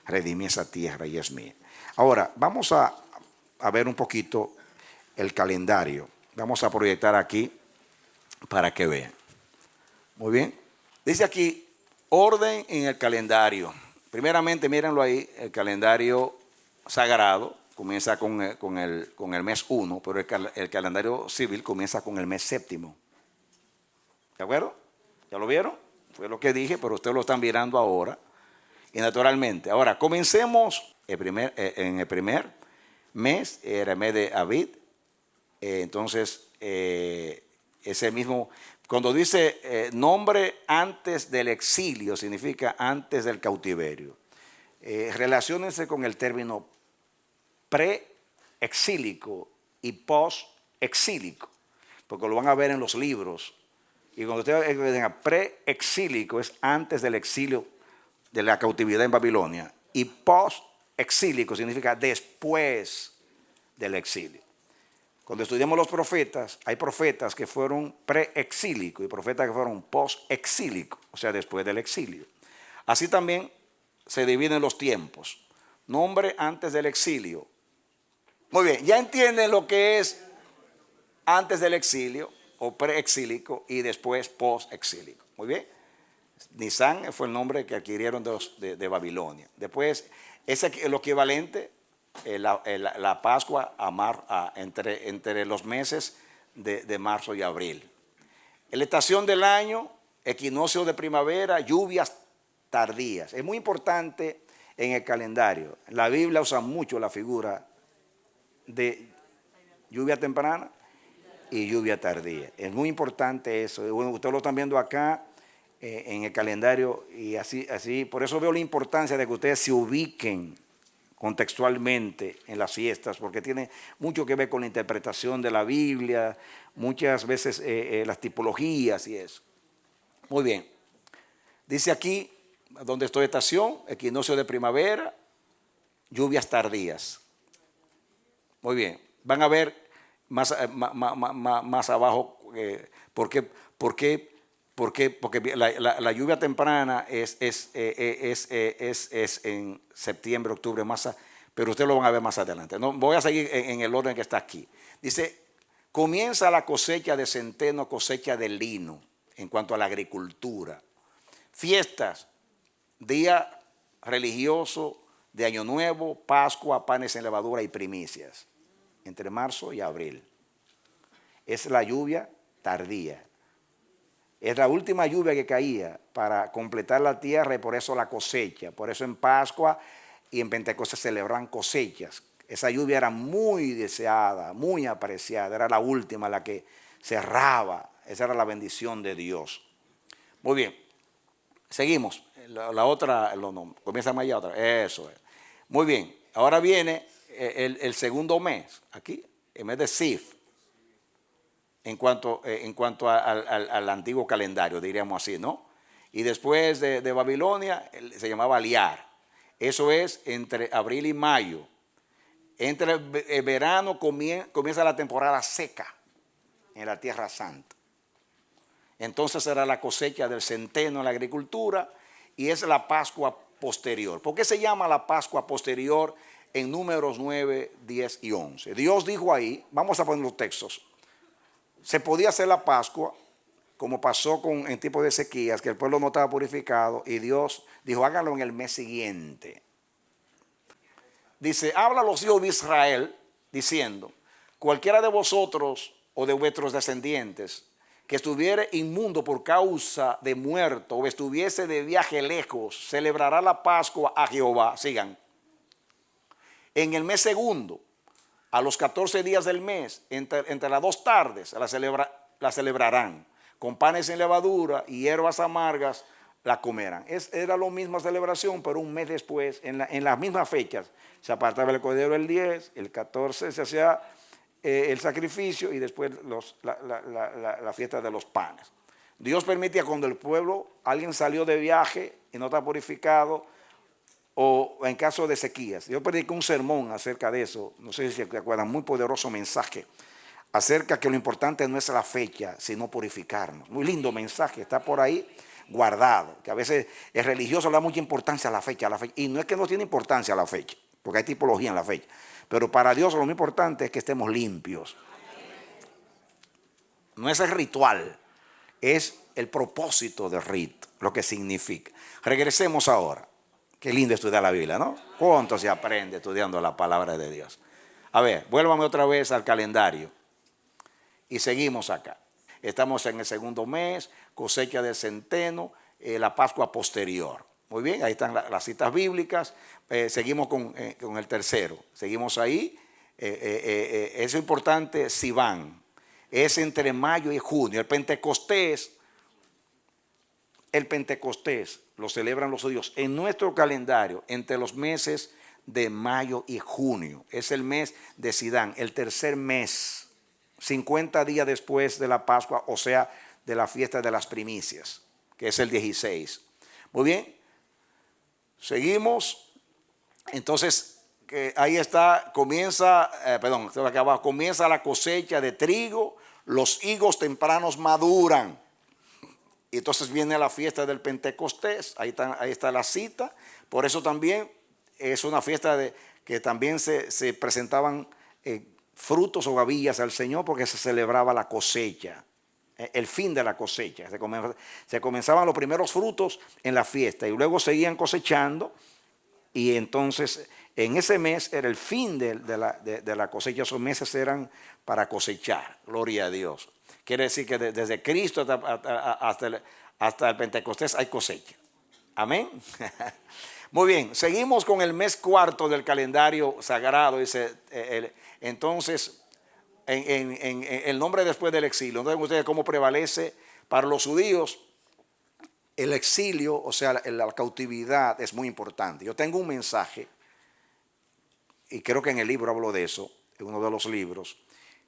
redimí esa tierra y es mía. Ahora, vamos a ver un poquito el calendario. Vamos a proyectar aquí para que vean. Muy bien. Dice aquí, orden en el calendario. Primeramente, mírenlo ahí, el calendario sagrado comienza con el mes 1, pero el calendario civil comienza con el mes séptimo. ¿De acuerdo? ¿Ya lo vieron? Fue lo que dije, pero ustedes lo están mirando ahora. Y naturalmente, ahora comencemos en el primer mes, era el mes de Abid. Entonces, ese mismo, cuando dice nombre antes del exilio, significa antes del cautiverio. Relaciónense con el término pre-exílico y post-exílico, porque lo van a ver en los libros. Y cuando ustedes digan pre-exílico es antes del exilio, de la cautividad en Babilonia, y post-exílico significa después del exilio. Cuando estudiamos los profetas, hay profetas que fueron pre-exílicos y profetas que fueron post-exílicos, o sea, después del exilio. Así también se dividen los tiempos. Nombre antes del exilio. Muy bien, ya entienden lo que es antes del exilio o pre-exílico y después post-exílico. Muy bien. Nisan fue el nombre que adquirieron de Babilonia. Después, ese es el equivalente, la Pascua entre los meses de marzo y abril. La estación del año, equinoccio de primavera, lluvias tardías. Es muy importante en el calendario. La Biblia usa mucho la figura de lluvia temprana y lluvia tardía. Es muy importante eso. Bueno, ustedes lo están viendo acá en el calendario y así, por eso veo la importancia de que ustedes se ubiquen contextualmente en las fiestas, porque tiene mucho que ver con la interpretación de la Biblia, muchas veces las tipologías y eso. Muy bien. Dice aquí, donde estoy estación, equinoccio de primavera, lluvias tardías. Muy bien. Van a ver más abajo porque la lluvia temprana es en septiembre, octubre, pero ustedes lo van a ver más adelante. No, voy a seguir en el orden que está aquí. Dice, comienza la cosecha de centeno, cosecha de lino, en cuanto a la agricultura. Fiestas, día religioso de Año Nuevo, Pascua, panes en levadura y primicias, entre marzo y abril. Es la lluvia tardía. Es la última lluvia que caía para completar la tierra y por eso la cosecha. Por eso en Pascua y en Pentecostés celebran cosechas. Esa lluvia era muy deseada, muy apreciada. Era la última, la que cerraba. Esa era la bendición de Dios. Muy bien. Seguimos. La otra, comienza más allá otra. Eso es. Muy bien. Ahora viene el segundo mes. Aquí, el mes de Sif. En cuanto al antiguo calendario, diríamos así, ¿no? Y después de Babilonia se llamaba Aliar. Eso es entre abril y mayo. Entre el verano comienza la temporada seca en la Tierra Santa. Entonces era la cosecha del centeno en la agricultura y es la Pascua posterior. ¿Por qué se llama la Pascua posterior en Números 9, 10 y 11? Dios dijo ahí, vamos a poner los textos. Se podía hacer la Pascua como pasó en tiempo de sequías, que el pueblo no estaba purificado y Dios dijo, háganlo en el mes siguiente. Dice, habla a los hijos de Israel diciendo, cualquiera de vosotros o de vuestros descendientes que estuviere inmundo por causa de muerto o estuviese de viaje lejos, celebrará la Pascua a Jehová. Sigan. En el mes segundo, a los 14 días del mes, entre las 2 tardes, la celebrarán. Con panes sin levadura y hierbas amargas la comerán. Era la misma celebración, pero un mes después, en las mismas fechas, se apartaba el cordero el 10, el 14 se hacía el sacrificio y después la fiesta de los panes. Dios permitía cuando el pueblo, alguien salió de viaje y no está purificado, o en caso de sequías. Yo prediqué un sermón acerca de eso, no sé si se acuerdan, muy poderoso mensaje, acerca que lo importante no es la fecha, sino purificarnos. Muy lindo mensaje, está por ahí guardado, que a veces el religioso le da mucha importancia a la fecha, y no es que no tiene importancia a la fecha, porque hay tipología en la fecha, pero para Dios lo más importante es que estemos limpios. No es el ritual, es el propósito del rito, lo que significa. Regresemos ahora. Qué lindo estudiar la Biblia, ¿no? ¿Cuánto se aprende estudiando la palabra de Dios? A ver, vuélvame otra vez al calendario. Y seguimos acá. Estamos en el segundo mes, cosecha de centeno, la Pascua posterior. Muy bien, ahí están las citas bíblicas. Seguimos con el tercero. Seguimos ahí. Es importante, Sivan. Es entre mayo y junio. El Pentecostés lo celebran los judíos en nuestro calendario entre los meses de mayo y junio. Es el mes de Sidán, el tercer mes, 50 días después de la Pascua, o sea, de la fiesta de las primicias, que es el 16. Muy bien, seguimos. Entonces, ahí está, comienza la cosecha de trigo, los higos tempranos maduran. Y entonces viene la fiesta del Pentecostés, ahí está la cita. Por eso también es una fiesta que también se presentaban frutos o gavillas al Señor, porque se celebraba la cosecha, el fin de la cosecha. Se comenzaban los primeros frutos en la fiesta y luego seguían cosechando, y entonces en ese mes era el fin de la cosecha. Esos meses eran para cosechar, gloria a Dios. Quiere decir que desde Cristo hasta el Pentecostés hay cosecha. Amén. Muy bien, seguimos con el mes cuarto del calendario sagrado. Entonces, en el nombre después del exilio. Entonces, ustedes cómo prevalece para los judíos el exilio, o sea, la cautividad es muy importante. Yo tengo un mensaje, y creo que en el libro hablo de eso, en uno de los libros,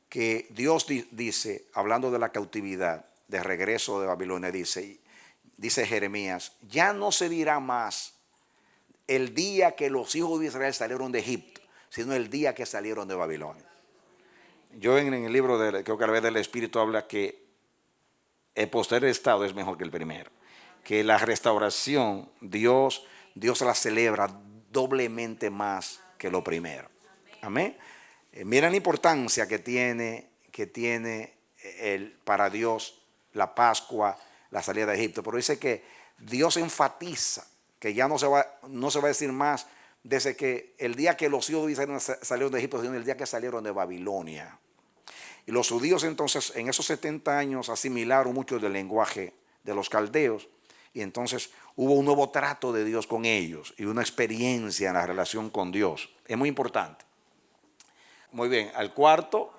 que Dios dice, hablando de la cautividad, de regreso de Babilonia, dice Jeremías, ya no se dirá más el día que los hijos de Israel salieron de Egipto, sino el día que salieron de Babilonia. Yo en el libro, creo que a través del Espíritu habla que el posterior estado es mejor que el primero, que la restauración, Dios la celebra doblemente más que lo primero. Amén. Mira la importancia que tiene para Dios la Pascua, la salida de Egipto. Pero dice que Dios enfatiza que ya no se va a decir más desde que el día que los hijos de Israel salieron de Egipto, sino el día que salieron de Babilonia. Y los judíos entonces en esos 70 años asimilaron mucho del lenguaje de los caldeos, y entonces hubo un nuevo trato de Dios con ellos y una experiencia en la relación con Dios. Es muy importante. Muy bien, al cuarto,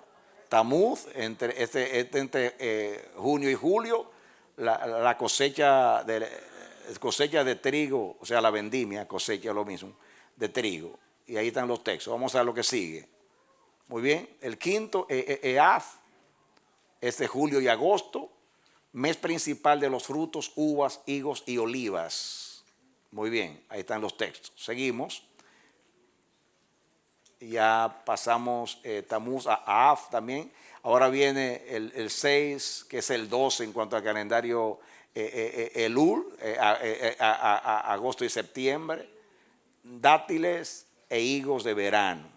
Tamuz, entre junio y julio, la cosecha de trigo, o sea, la vendimia, cosecha lo mismo, de trigo. Y ahí están los textos. Vamos a ver lo que sigue. Muy bien, el quinto, Eaf, es de julio y agosto, mes principal de los frutos, uvas, higos y olivas. Muy bien, ahí están los textos. Seguimos. Ya pasamos Tamuz a Av también. Ahora viene el 6, que es el 12 en cuanto al calendario Elul, agosto y septiembre. Dátiles e higos de verano.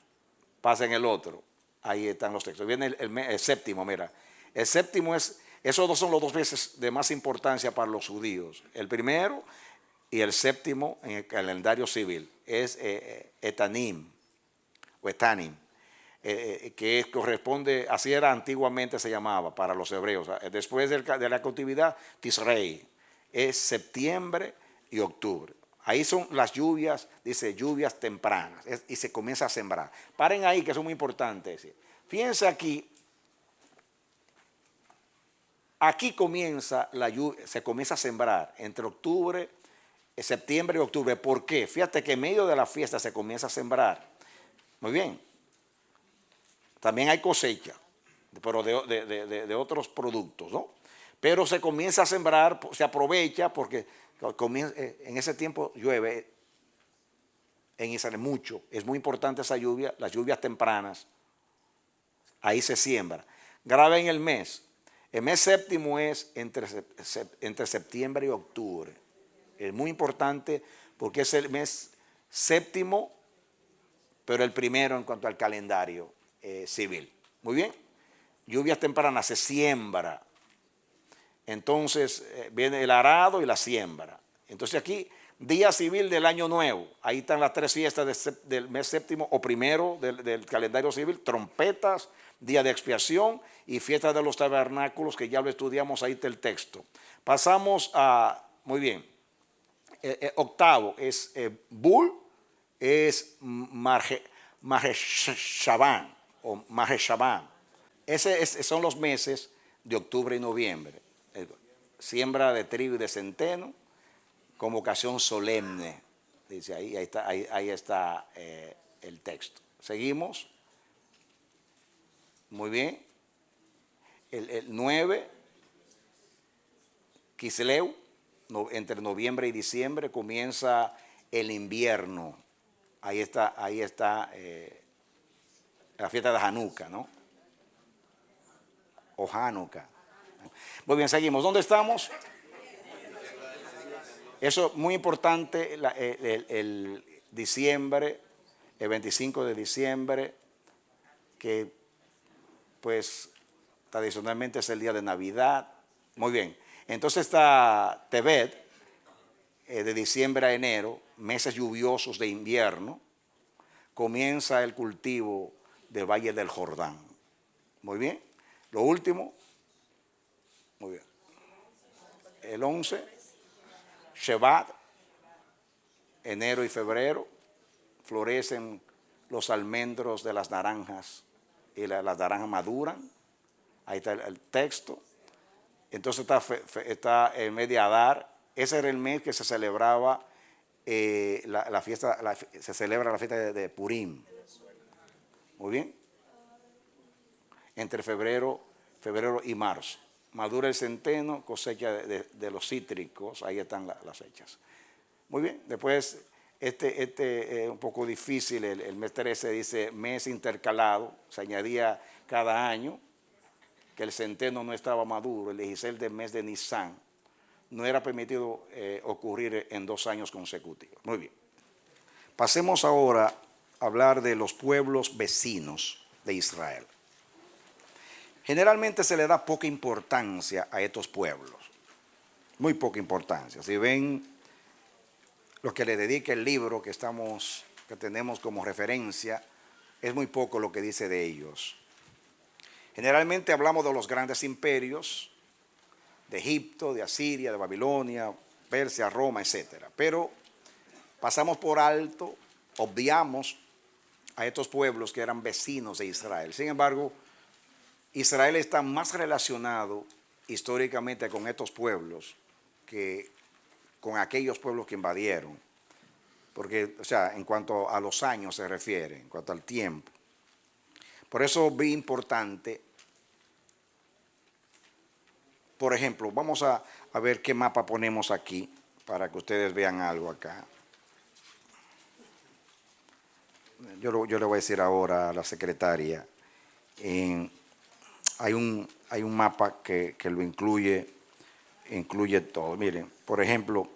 Pasen el otro. Ahí están los textos. Viene el séptimo, mira. El séptimo es Esos dos son los dos meses de más importancia para los judíos. El primero y el séptimo en el calendario civil es Etanim o Etanim, que corresponde, así era antiguamente se llamaba para los hebreos. Después de la cautividad, Tisrei, es septiembre y octubre. Ahí son las lluvias, dice lluvias tempranas, y se comienza a sembrar. Paren ahí, que eso es muy importante. Fíjense aquí. Aquí comienza la lluvia, se comienza a sembrar entre octubre, septiembre y octubre. ¿Por qué? Fíjate que en medio de la fiesta se comienza a sembrar. Muy bien. También hay cosecha, pero de otros productos, ¿no? Pero se comienza a sembrar, se aprovecha porque en ese tiempo llueve en Israel mucho. Es muy importante esa lluvia, las lluvias tempranas. Ahí se siembra. Graben el mes. El mes séptimo es entre septiembre y octubre. Es muy importante porque es el mes séptimo, pero el primero en cuanto al calendario civil. Muy bien. Lluvias tempranas, se siembra. Entonces viene el arado y la siembra. Entonces aquí, día civil del año nuevo. Ahí están las tres fiestas del mes séptimo o primero del calendario civil. Trompetas, día de expiación y fiesta de los tabernáculos, que ya lo estudiamos, ahí está el texto. Pasamos a, muy bien, octavo es Bul, es Majeshabán o Majeshabán. Son los meses de octubre y noviembre. Siembra de trigo y de centeno, convocación solemne. Dice ahí está el texto. Seguimos. Muy bien. El 9, Kisleu, entre noviembre y diciembre comienza el invierno. Ahí está la fiesta de Hanukkah, ¿no? O Hanukkah. Muy bien, seguimos. ¿Dónde estamos? Eso es muy importante, el diciembre, el 25 de diciembre, que pues tradicionalmente es el día de Navidad. Muy bien. Entonces está Tebet, de diciembre a enero, meses lluviosos de invierno, comienza el cultivo del Valle del Jordán. Muy bien. Lo último, muy bien. El 11, Shevat, enero y febrero, florecen los almendros de las naranjas y las naranjas maduran. Ahí está el texto. Entonces está el mes de Adar. Ese era el mes que se celebraba la fiesta, se celebra la fiesta de Purim. Muy bien. Entre febrero y marzo. Madura el centeno, cosecha de los cítricos, ahí están las fechas. Muy bien, después es un poco difícil, el mes 13 dice mes intercalado, se añadía cada año que el centeno no estaba maduro, el 16 del mes de Nisan, no era permitido ocurrir en 2 años consecutivos. Muy bien. Pasemos ahora a hablar de los pueblos vecinos de Israel. Generalmente se le da poca importancia a estos pueblos, muy poca importancia. Si ven lo que le dedica el libro que tenemos como referencia, es muy poco lo que dice de ellos. Generalmente hablamos de los grandes imperios, de Egipto, de Asiria, de Babilonia, Persia, Roma, etc. Pero pasamos por alto, obviamos a estos pueblos que eran vecinos de Israel. Sin embargo, Israel está más relacionado históricamente con estos pueblos que con aquellos pueblos que invadieron. Porque, o sea, en cuanto a los años se refiere, en cuanto al tiempo. Por eso vi importante, por ejemplo, vamos a ver qué mapa ponemos aquí para que ustedes vean algo acá. Yo le voy a decir ahora a la secretaria, hay un mapa que lo incluye todo. Miren, por ejemplo,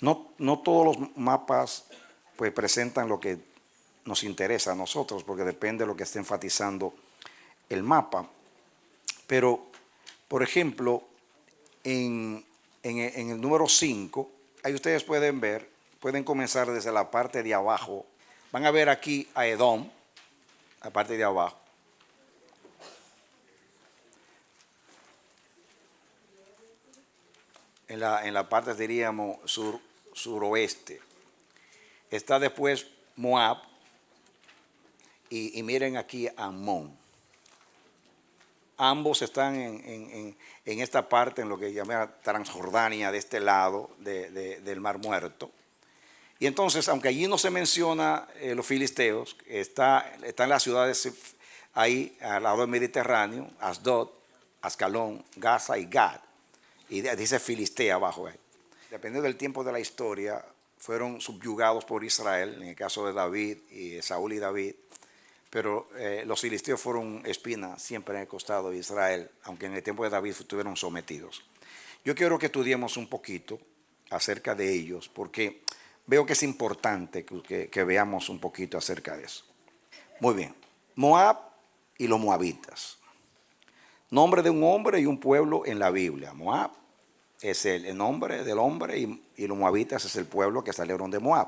no todos los mapas pues presentan lo que nos interesa a nosotros, porque depende de lo que esté enfatizando el mapa. Pero Por ejemplo, en el número 5, ahí ustedes pueden ver, pueden comenzar desde la parte de abajo. Van a ver aquí a Edom, la parte de abajo. En la parte, diríamos, suroeste. Está después Moab. Y miren aquí Amón. Ambos están en esta parte, en lo que llama Transjordania, de este lado del Mar Muerto. Y entonces, aunque allí no se menciona los filisteos, están las ciudades ahí al lado del Mediterráneo, Asdod, Ascalón, Gaza y Gad. Y dice Filistea abajo ahí. Dependiendo del tiempo de la historia, fueron subyugados por Israel, en el caso de David y Saúl y David. Pero los filisteos fueron espinas siempre en el costado de Israel, aunque en el tiempo de David estuvieron sometidos. Yo quiero que estudiemos un poquito acerca de ellos, porque veo que es importante que veamos un poquito acerca de eso. Muy bien, Moab y los moabitas. Nombre de un hombre y un pueblo en la Biblia. Moab es el nombre del hombre y los moabitas es el pueblo que salieron de Moab.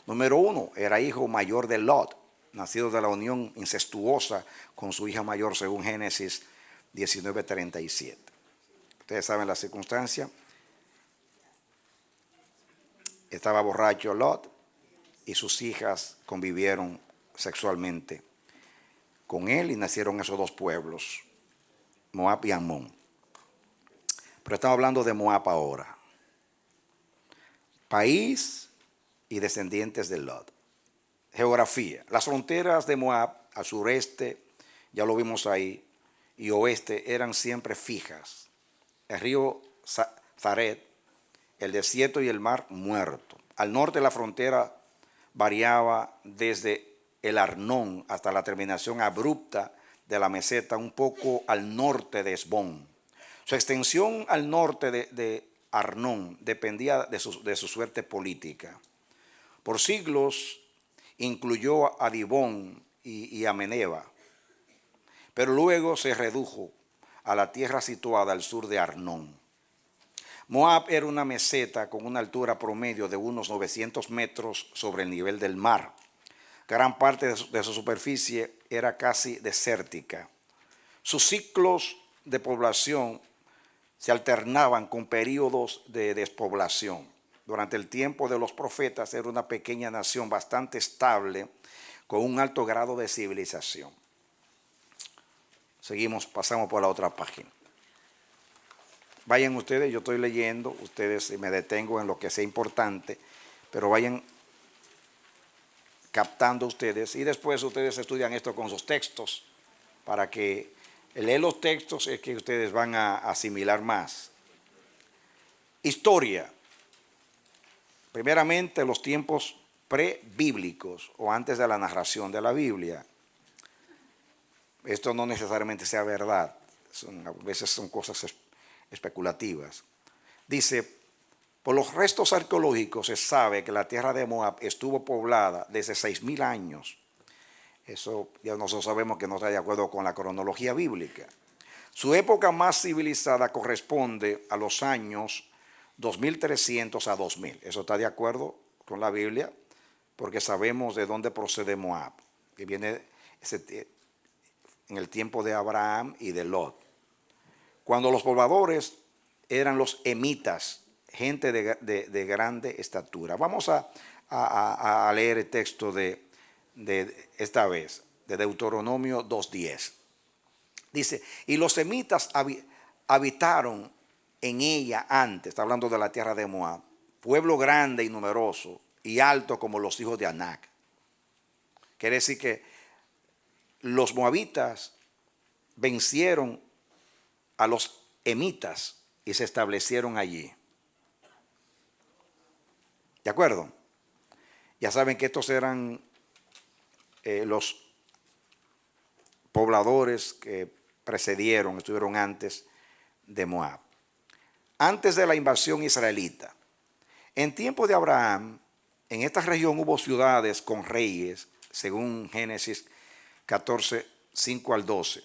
Número 1, era hijo mayor de Lot, nacido de la unión incestuosa con su hija mayor, según Génesis 19:37. Ustedes saben la circunstancia. Estaba borracho Lot y sus hijas convivieron sexualmente con él y nacieron esos dos pueblos, Moab y Amón. Pero estamos hablando de Moab ahora. País y descendientes de Lot. Geografía. Las fronteras de Moab al sureste, ya lo vimos ahí, y oeste eran siempre fijas. El río Zaret, el desierto y el mar Muerto. Al norte la frontera variaba desde el Arnón hasta la terminación abrupta de la meseta un poco al norte de Esbón. Su extensión al norte de Arnón dependía de su suerte política. Por siglos incluyó a Dibón y a Meneba, pero luego se redujo a la tierra situada al sur de Arnón. Moab era una meseta con una altura promedio de unos 900 metros sobre el nivel del mar. Gran parte de su superficie era casi desértica. Sus ciclos de población se alternaban con periodos de despoblación. Durante el tiempo de los profetas era una pequeña nación bastante estable con un alto grado de civilización. Seguimos, pasamos por la otra página. Vayan ustedes, yo estoy leyendo, ustedes me detengo en lo que sea importante, pero vayan captando ustedes y después ustedes estudian esto con sus textos para que leer los textos es que ustedes van a asimilar más. Historia. Primeramente, los tiempos prebíblicos o antes de la narración de la Biblia. Esto no necesariamente sea verdad, a veces son cosas especulativas. Dice, por los restos arqueológicos se sabe que la tierra de Moab estuvo poblada desde 6.000 años. Eso ya nosotros sabemos que no está de acuerdo con la cronología bíblica. Su época más civilizada corresponde a los años 2300 a 2000. Eso está de acuerdo con la Biblia porque sabemos de dónde procede Moab, que viene en el tiempo de Abraham y de Lot. Cuando los pobladores eran los emitas, gente de grande estatura. Vamos a leer el texto de esta vez, de Deuteronomio 2:10. Dice, y los semitas habitaron en ella antes, está hablando de la tierra de Moab, pueblo grande y numeroso y alto como los hijos de Anac. Quiere decir que los moabitas vencieron a los emitas y se establecieron allí. ¿De acuerdo? Ya saben que estos eran los pobladores que precedieron, estuvieron antes de Moab. Antes de la invasión israelita. En tiempo de Abraham, en esta región hubo ciudades con reyes, según Génesis 14, 5 al 12.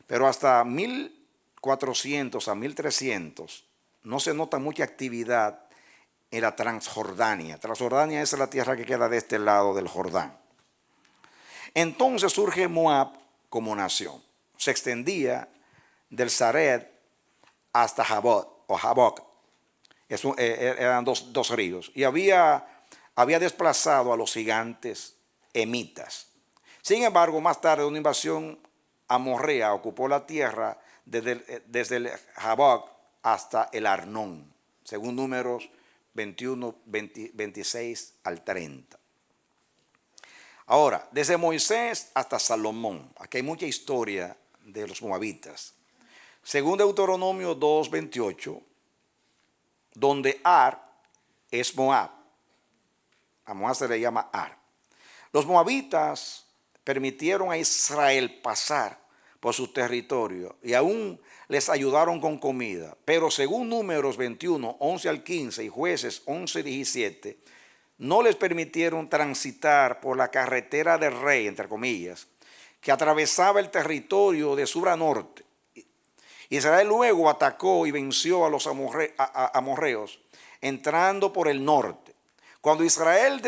Pero hasta 1000 1400 a 1300 no se nota mucha actividad en la Transjordania. Transjordania es la tierra que queda de este lado del Jordán. Entonces surge Moab como nación. Se extendía del Sared hasta Jaboc. Eran dos ríos. Y había desplazado a los gigantes emitas. Sin embargo, más tarde una invasión amorrea ocupó la tierra desde el Jaboc hasta el Arnón, según Números 21, 26 al 30. Ahora, desde Moisés hasta Salomón, aquí hay mucha historia de los moabitas. Según Deuteronomio 2:28, donde Ar es Moab. A Moab se le llama Ar. Los moabitas permitieron a Israel pasar por su territorio y aún les ayudaron con comida. Pero según Números 21, 11 al 15 y Jueces 11, 17, no les permitieron transitar por la carretera del rey, entre comillas, que atravesaba el territorio de sur a norte. Israel luego atacó y venció a los amorreos, entrando por el norte. Cuando Israel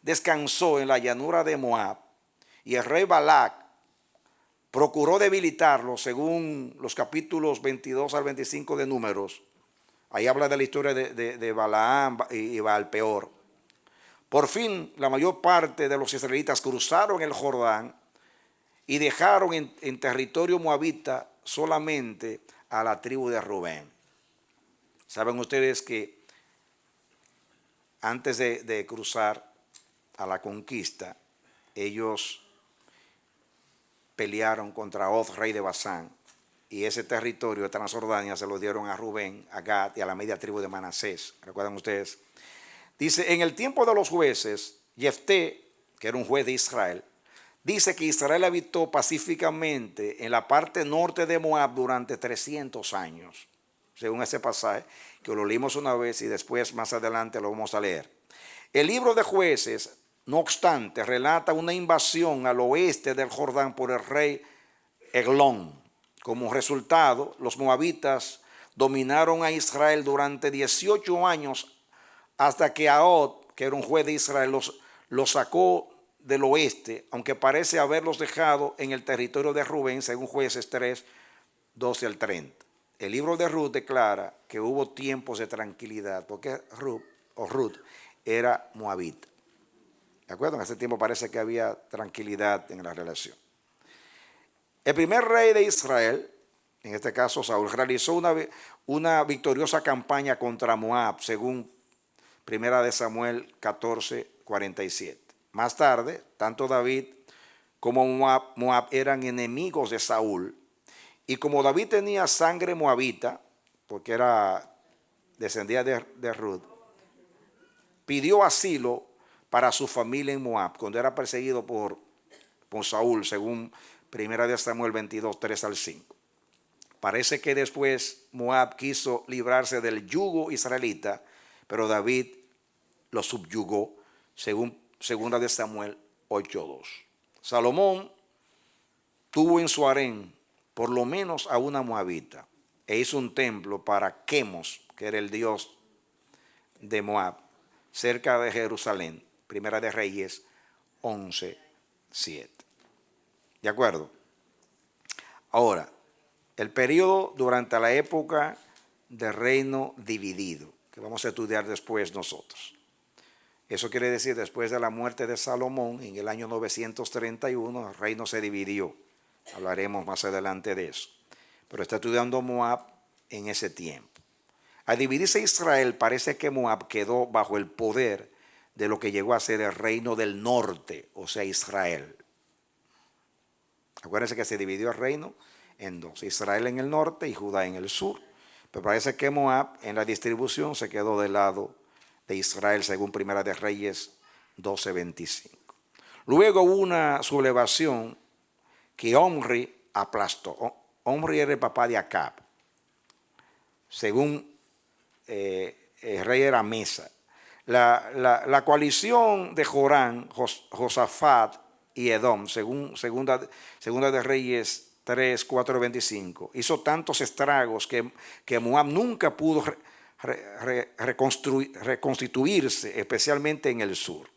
descansó en la llanura de Moab y el rey Balac procuró debilitarlo, según los capítulos 22 al 25 de Números, ahí habla de la historia de Balaam y Baalpeor. Por fin, la mayor parte de los israelitas cruzaron el Jordán y dejaron en territorio moabita solamente a la tribu de Rubén. Saben ustedes que antes de cruzar a la conquista, ellos pelearon contra Og, rey de Basán, y ese territorio de Transjordania se lo dieron a Rubén, a Gad y a la media tribu de Manasés. ¿Recuerdan ustedes? Dice, en el tiempo de los jueces, Jefté, que era un juez de Israel, dice que Israel habitó pacíficamente en la parte norte de Moab durante 300 años, según ese pasaje, que lo leímos una vez y después más adelante lo vamos a leer. El libro de Jueces, no obstante, relata una invasión al oeste del Jordán por el rey Eglón. Como resultado, los moabitas dominaron a Israel durante 18 años hasta que Ahod, que era un juez de Israel, los sacó del oeste, aunque parece haberlos dejado en el territorio de Rubén, según Jueces 3, 12 al 30. El libro de Ruth declara que hubo tiempos de tranquilidad, porque Ruth era moabita. ¿De acuerdo? En ese tiempo parece que había tranquilidad en la relación. El primer rey de Israel, en este caso Saúl, realizó una victoriosa campaña contra Moab, según 1 Samuel 14, 47. Más tarde, tanto David como Moab eran enemigos de Saúl, y como David tenía sangre moabita, porque descendía de Ruth, pidió asilo para su familia en Moab, cuando era perseguido por Saúl, según 1 Samuel 22, 3 al 5. Parece que después Moab quiso librarse del yugo israelita, pero David lo subyugó, según 2 Samuel 8:2. Salomón tuvo en su harén por lo menos a una moabita e hizo un templo para Quemos, que era el dios de Moab, cerca de Jerusalén. Primera de Reyes 11:7. ¿De acuerdo? Ahora, el periodo durante la época del reino dividido, que vamos a estudiar después nosotros. Eso quiere decir, después de la muerte de Salomón, en el año 931, el reino se dividió. Hablaremos más adelante de eso. Pero está estudiando Moab en ese tiempo. Al dividirse Israel, parece que Moab quedó bajo el poder de lo que llegó a ser el reino del norte, o sea, Israel. Acuérdense que se dividió el reino en dos, Israel en el norte y Judá en el sur. Pero parece que Moab en la distribución se quedó del lado de Israel, según Primera de Reyes 12:25. Luego hubo una sublevación que Omri aplastó. Omri era el papá de Acab. Según el rey era Mesa. La coalición de Jorán, Josafat y Edom, según segunda de Reyes 3, 4, 25. Hizo tantos estragos que Moab nunca pudo reconstituirse, especialmente en el sur.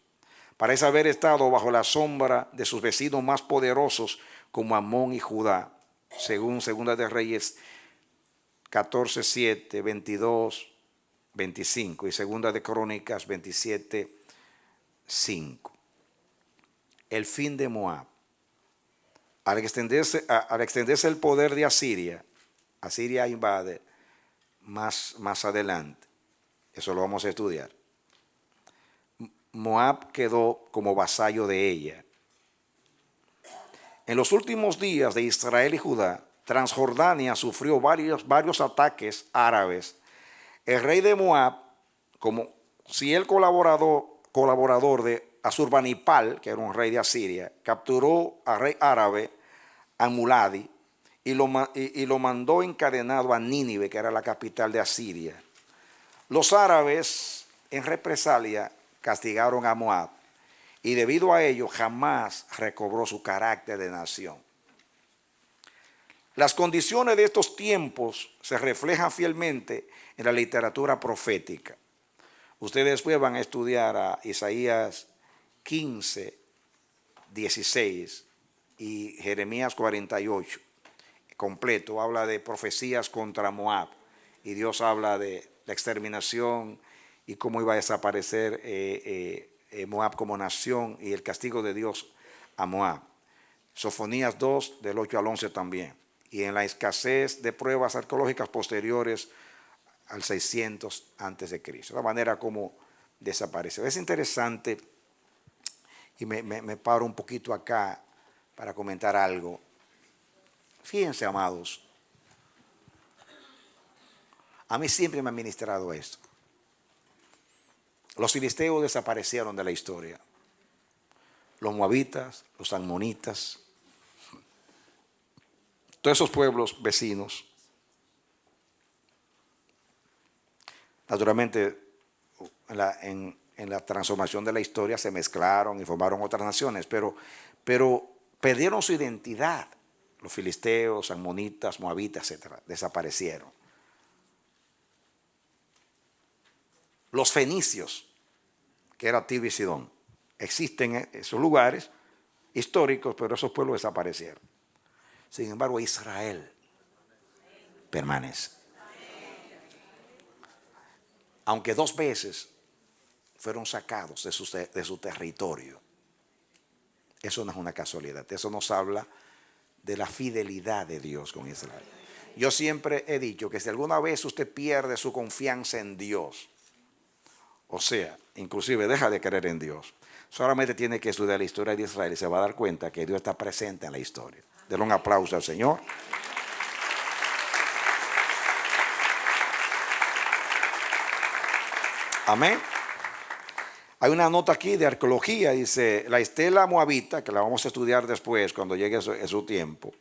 Parece haber estado bajo la sombra de sus vecinos más poderosos como Amón y Judá, según Segunda de Reyes 14, 7, 22, 25 y Segunda de Crónicas 27, 5. El fin de Moab. Al extenderse el poder de Asiria, Asiria invade más adelante. Eso lo vamos a estudiar. Moab quedó como vasallo de ella. En los últimos días de Israel y Judá, Transjordania sufrió varios ataques árabes. El rey de Moab, como si el colaborador de Asurbanipal, que era un rey de Asiria, capturó al rey árabe Amuladi y lo mandó encadenado a Nínive, que era la capital de Asiria. Los árabes, en represalia, castigaron a Moab y debido a ello jamás recobró su carácter de nación. Las condiciones de estos tiempos se reflejan fielmente en la literatura profética. Ustedes después van a estudiar a Isaías 15, 16 y Jeremías 48. Completo, habla de profecías contra Moab y Dios habla de la exterminación y cómo iba a desaparecer Moab como nación y el castigo de Dios a Moab. Sofonías 2, del 8 al 11 también. Y en la escasez de pruebas arqueológicas posteriores al 600 antes de Cristo. La manera como desapareció. Es interesante y me paro un poquito acá para comentar algo. Fíjense, amados, a mí siempre me ha ministrado esto. Los filisteos desaparecieron de la historia. Los moabitas, los amonitas, todos esos pueblos vecinos. Naturalmente, en la transformación de la historia se mezclaron y formaron otras naciones, pero perdieron su identidad. Los filisteos, amonitas, moabitas, etcétera, desaparecieron. Los fenicios, que era Tiro y Sidón, existen en esos lugares históricos, pero esos pueblos desaparecieron. Sin embargo, Israel permanece. Aunque 2 veces fueron sacados de su territorio. Eso no es una casualidad. Eso nos habla de la fidelidad de Dios con Israel. Yo siempre he dicho que si alguna vez usted pierde su confianza en Dios, o sea, inclusive deja de creer en Dios, solamente tiene que estudiar la historia de Israel y se va a dar cuenta que Dios está presente en la historia. Denle un aplauso al Señor. Amén. Hay una nota aquí de arqueología, dice, la estela moabita, que la vamos a estudiar después cuando llegue su tiempo,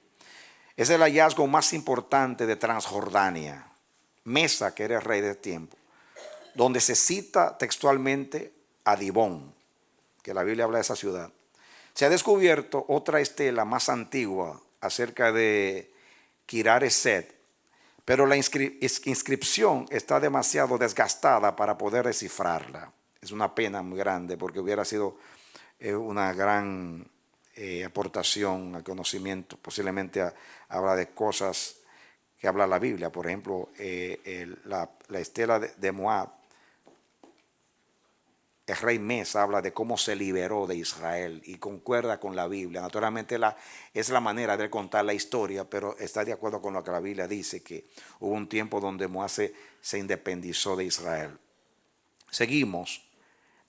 es el hallazgo más importante de Transjordania, Mesa, que era el rey del tiempo, donde se cita textualmente a Dibón, que la Biblia habla de esa ciudad. Se ha descubierto otra estela más antigua acerca de Kirareset, pero la inscripción está demasiado desgastada para poder descifrarla. Es una pena muy grande porque hubiera sido una gran aportación al conocimiento. Posiblemente habla de cosas que habla la Biblia. Por ejemplo, la estela de Moab. El rey Mesa habla de cómo se liberó de Israel y concuerda con la Biblia. Naturalmente es la manera de contar la historia, pero está de acuerdo con lo que la Biblia dice, que hubo un tiempo donde Moab se independizó de Israel. Seguimos.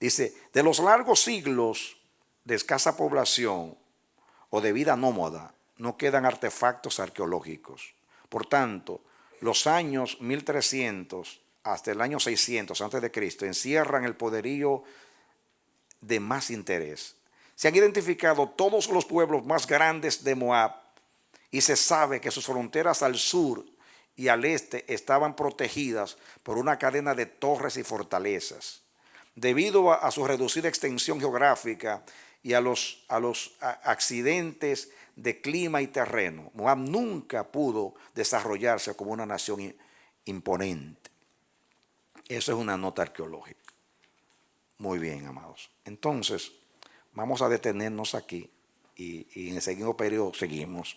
Dice, de los largos siglos de escasa población o de vida nómada, no quedan artefactos arqueológicos. Por tanto, los años 1300 hasta el año 600 antes de Cristo encierran el poderío de más interés. Se han identificado todos los pueblos más grandes de Moab y se sabe que sus fronteras al sur y al este estaban protegidas por una cadena de torres y fortalezas. Debido a su reducida extensión geográfica y a los accidentes de clima y terreno, Moab nunca pudo desarrollarse como una nación imponente. Eso es una nota arqueológica. Muy bien, amados. Entonces, vamos a detenernos aquí y en el segundo periodo seguimos.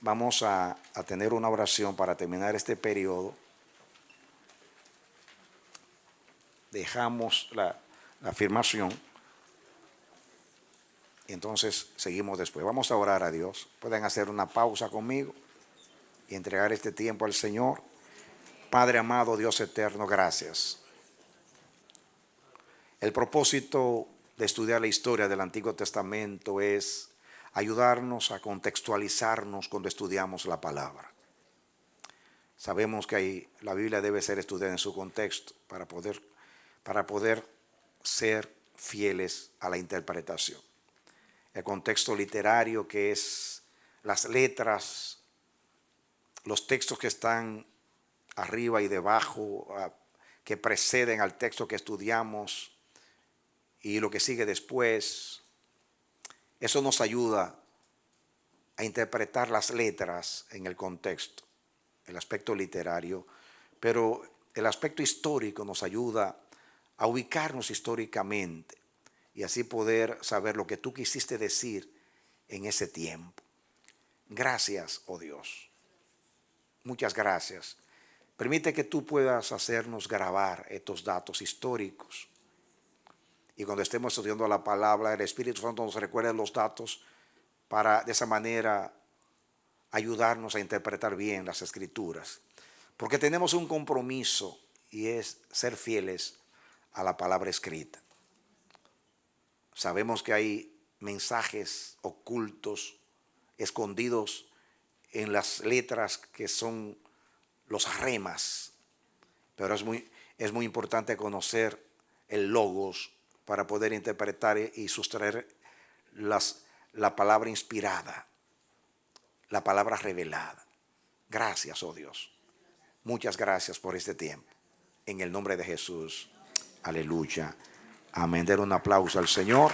Vamos a tener una oración para terminar este periodo. Dejamos la afirmación. Y entonces seguimos después. Vamos a orar a Dios. Pueden hacer una pausa conmigo y entregar este tiempo al Señor. Padre amado, Dios eterno, gracias. El propósito de estudiar la historia del Antiguo Testamento es ayudarnos a contextualizarnos cuando estudiamos la palabra. Sabemos que la Biblia debe ser estudiada en su contexto para poder ser fieles a la interpretación. El contexto literario, que es las letras, los textos que están arriba y debajo, que preceden al texto que estudiamos, y lo que sigue después. Eso nos ayuda a interpretar las letras en el contexto, el aspecto literario, pero el aspecto histórico nos ayuda a ubicarnos históricamente y así poder saber lo que tú quisiste decir en ese tiempo. Gracias, oh Dios. Muchas gracias. Permite que tú puedas hacernos grabar estos datos históricos. Y cuando estemos estudiando la palabra, el Espíritu Santo nos recuerde los datos para de esa manera ayudarnos a interpretar bien las Escrituras. Porque tenemos un compromiso y es ser fieles a la palabra escrita. Sabemos que hay mensajes ocultos, escondidos en las letras que son los remas. Pero es muy importante conocer el logos para poder interpretar y sustraer la palabra inspirada, la palabra revelada. Gracias, oh Dios. Muchas gracias por este tiempo. En el nombre de Jesús. Aleluya. Amén. Den un aplauso al Señor.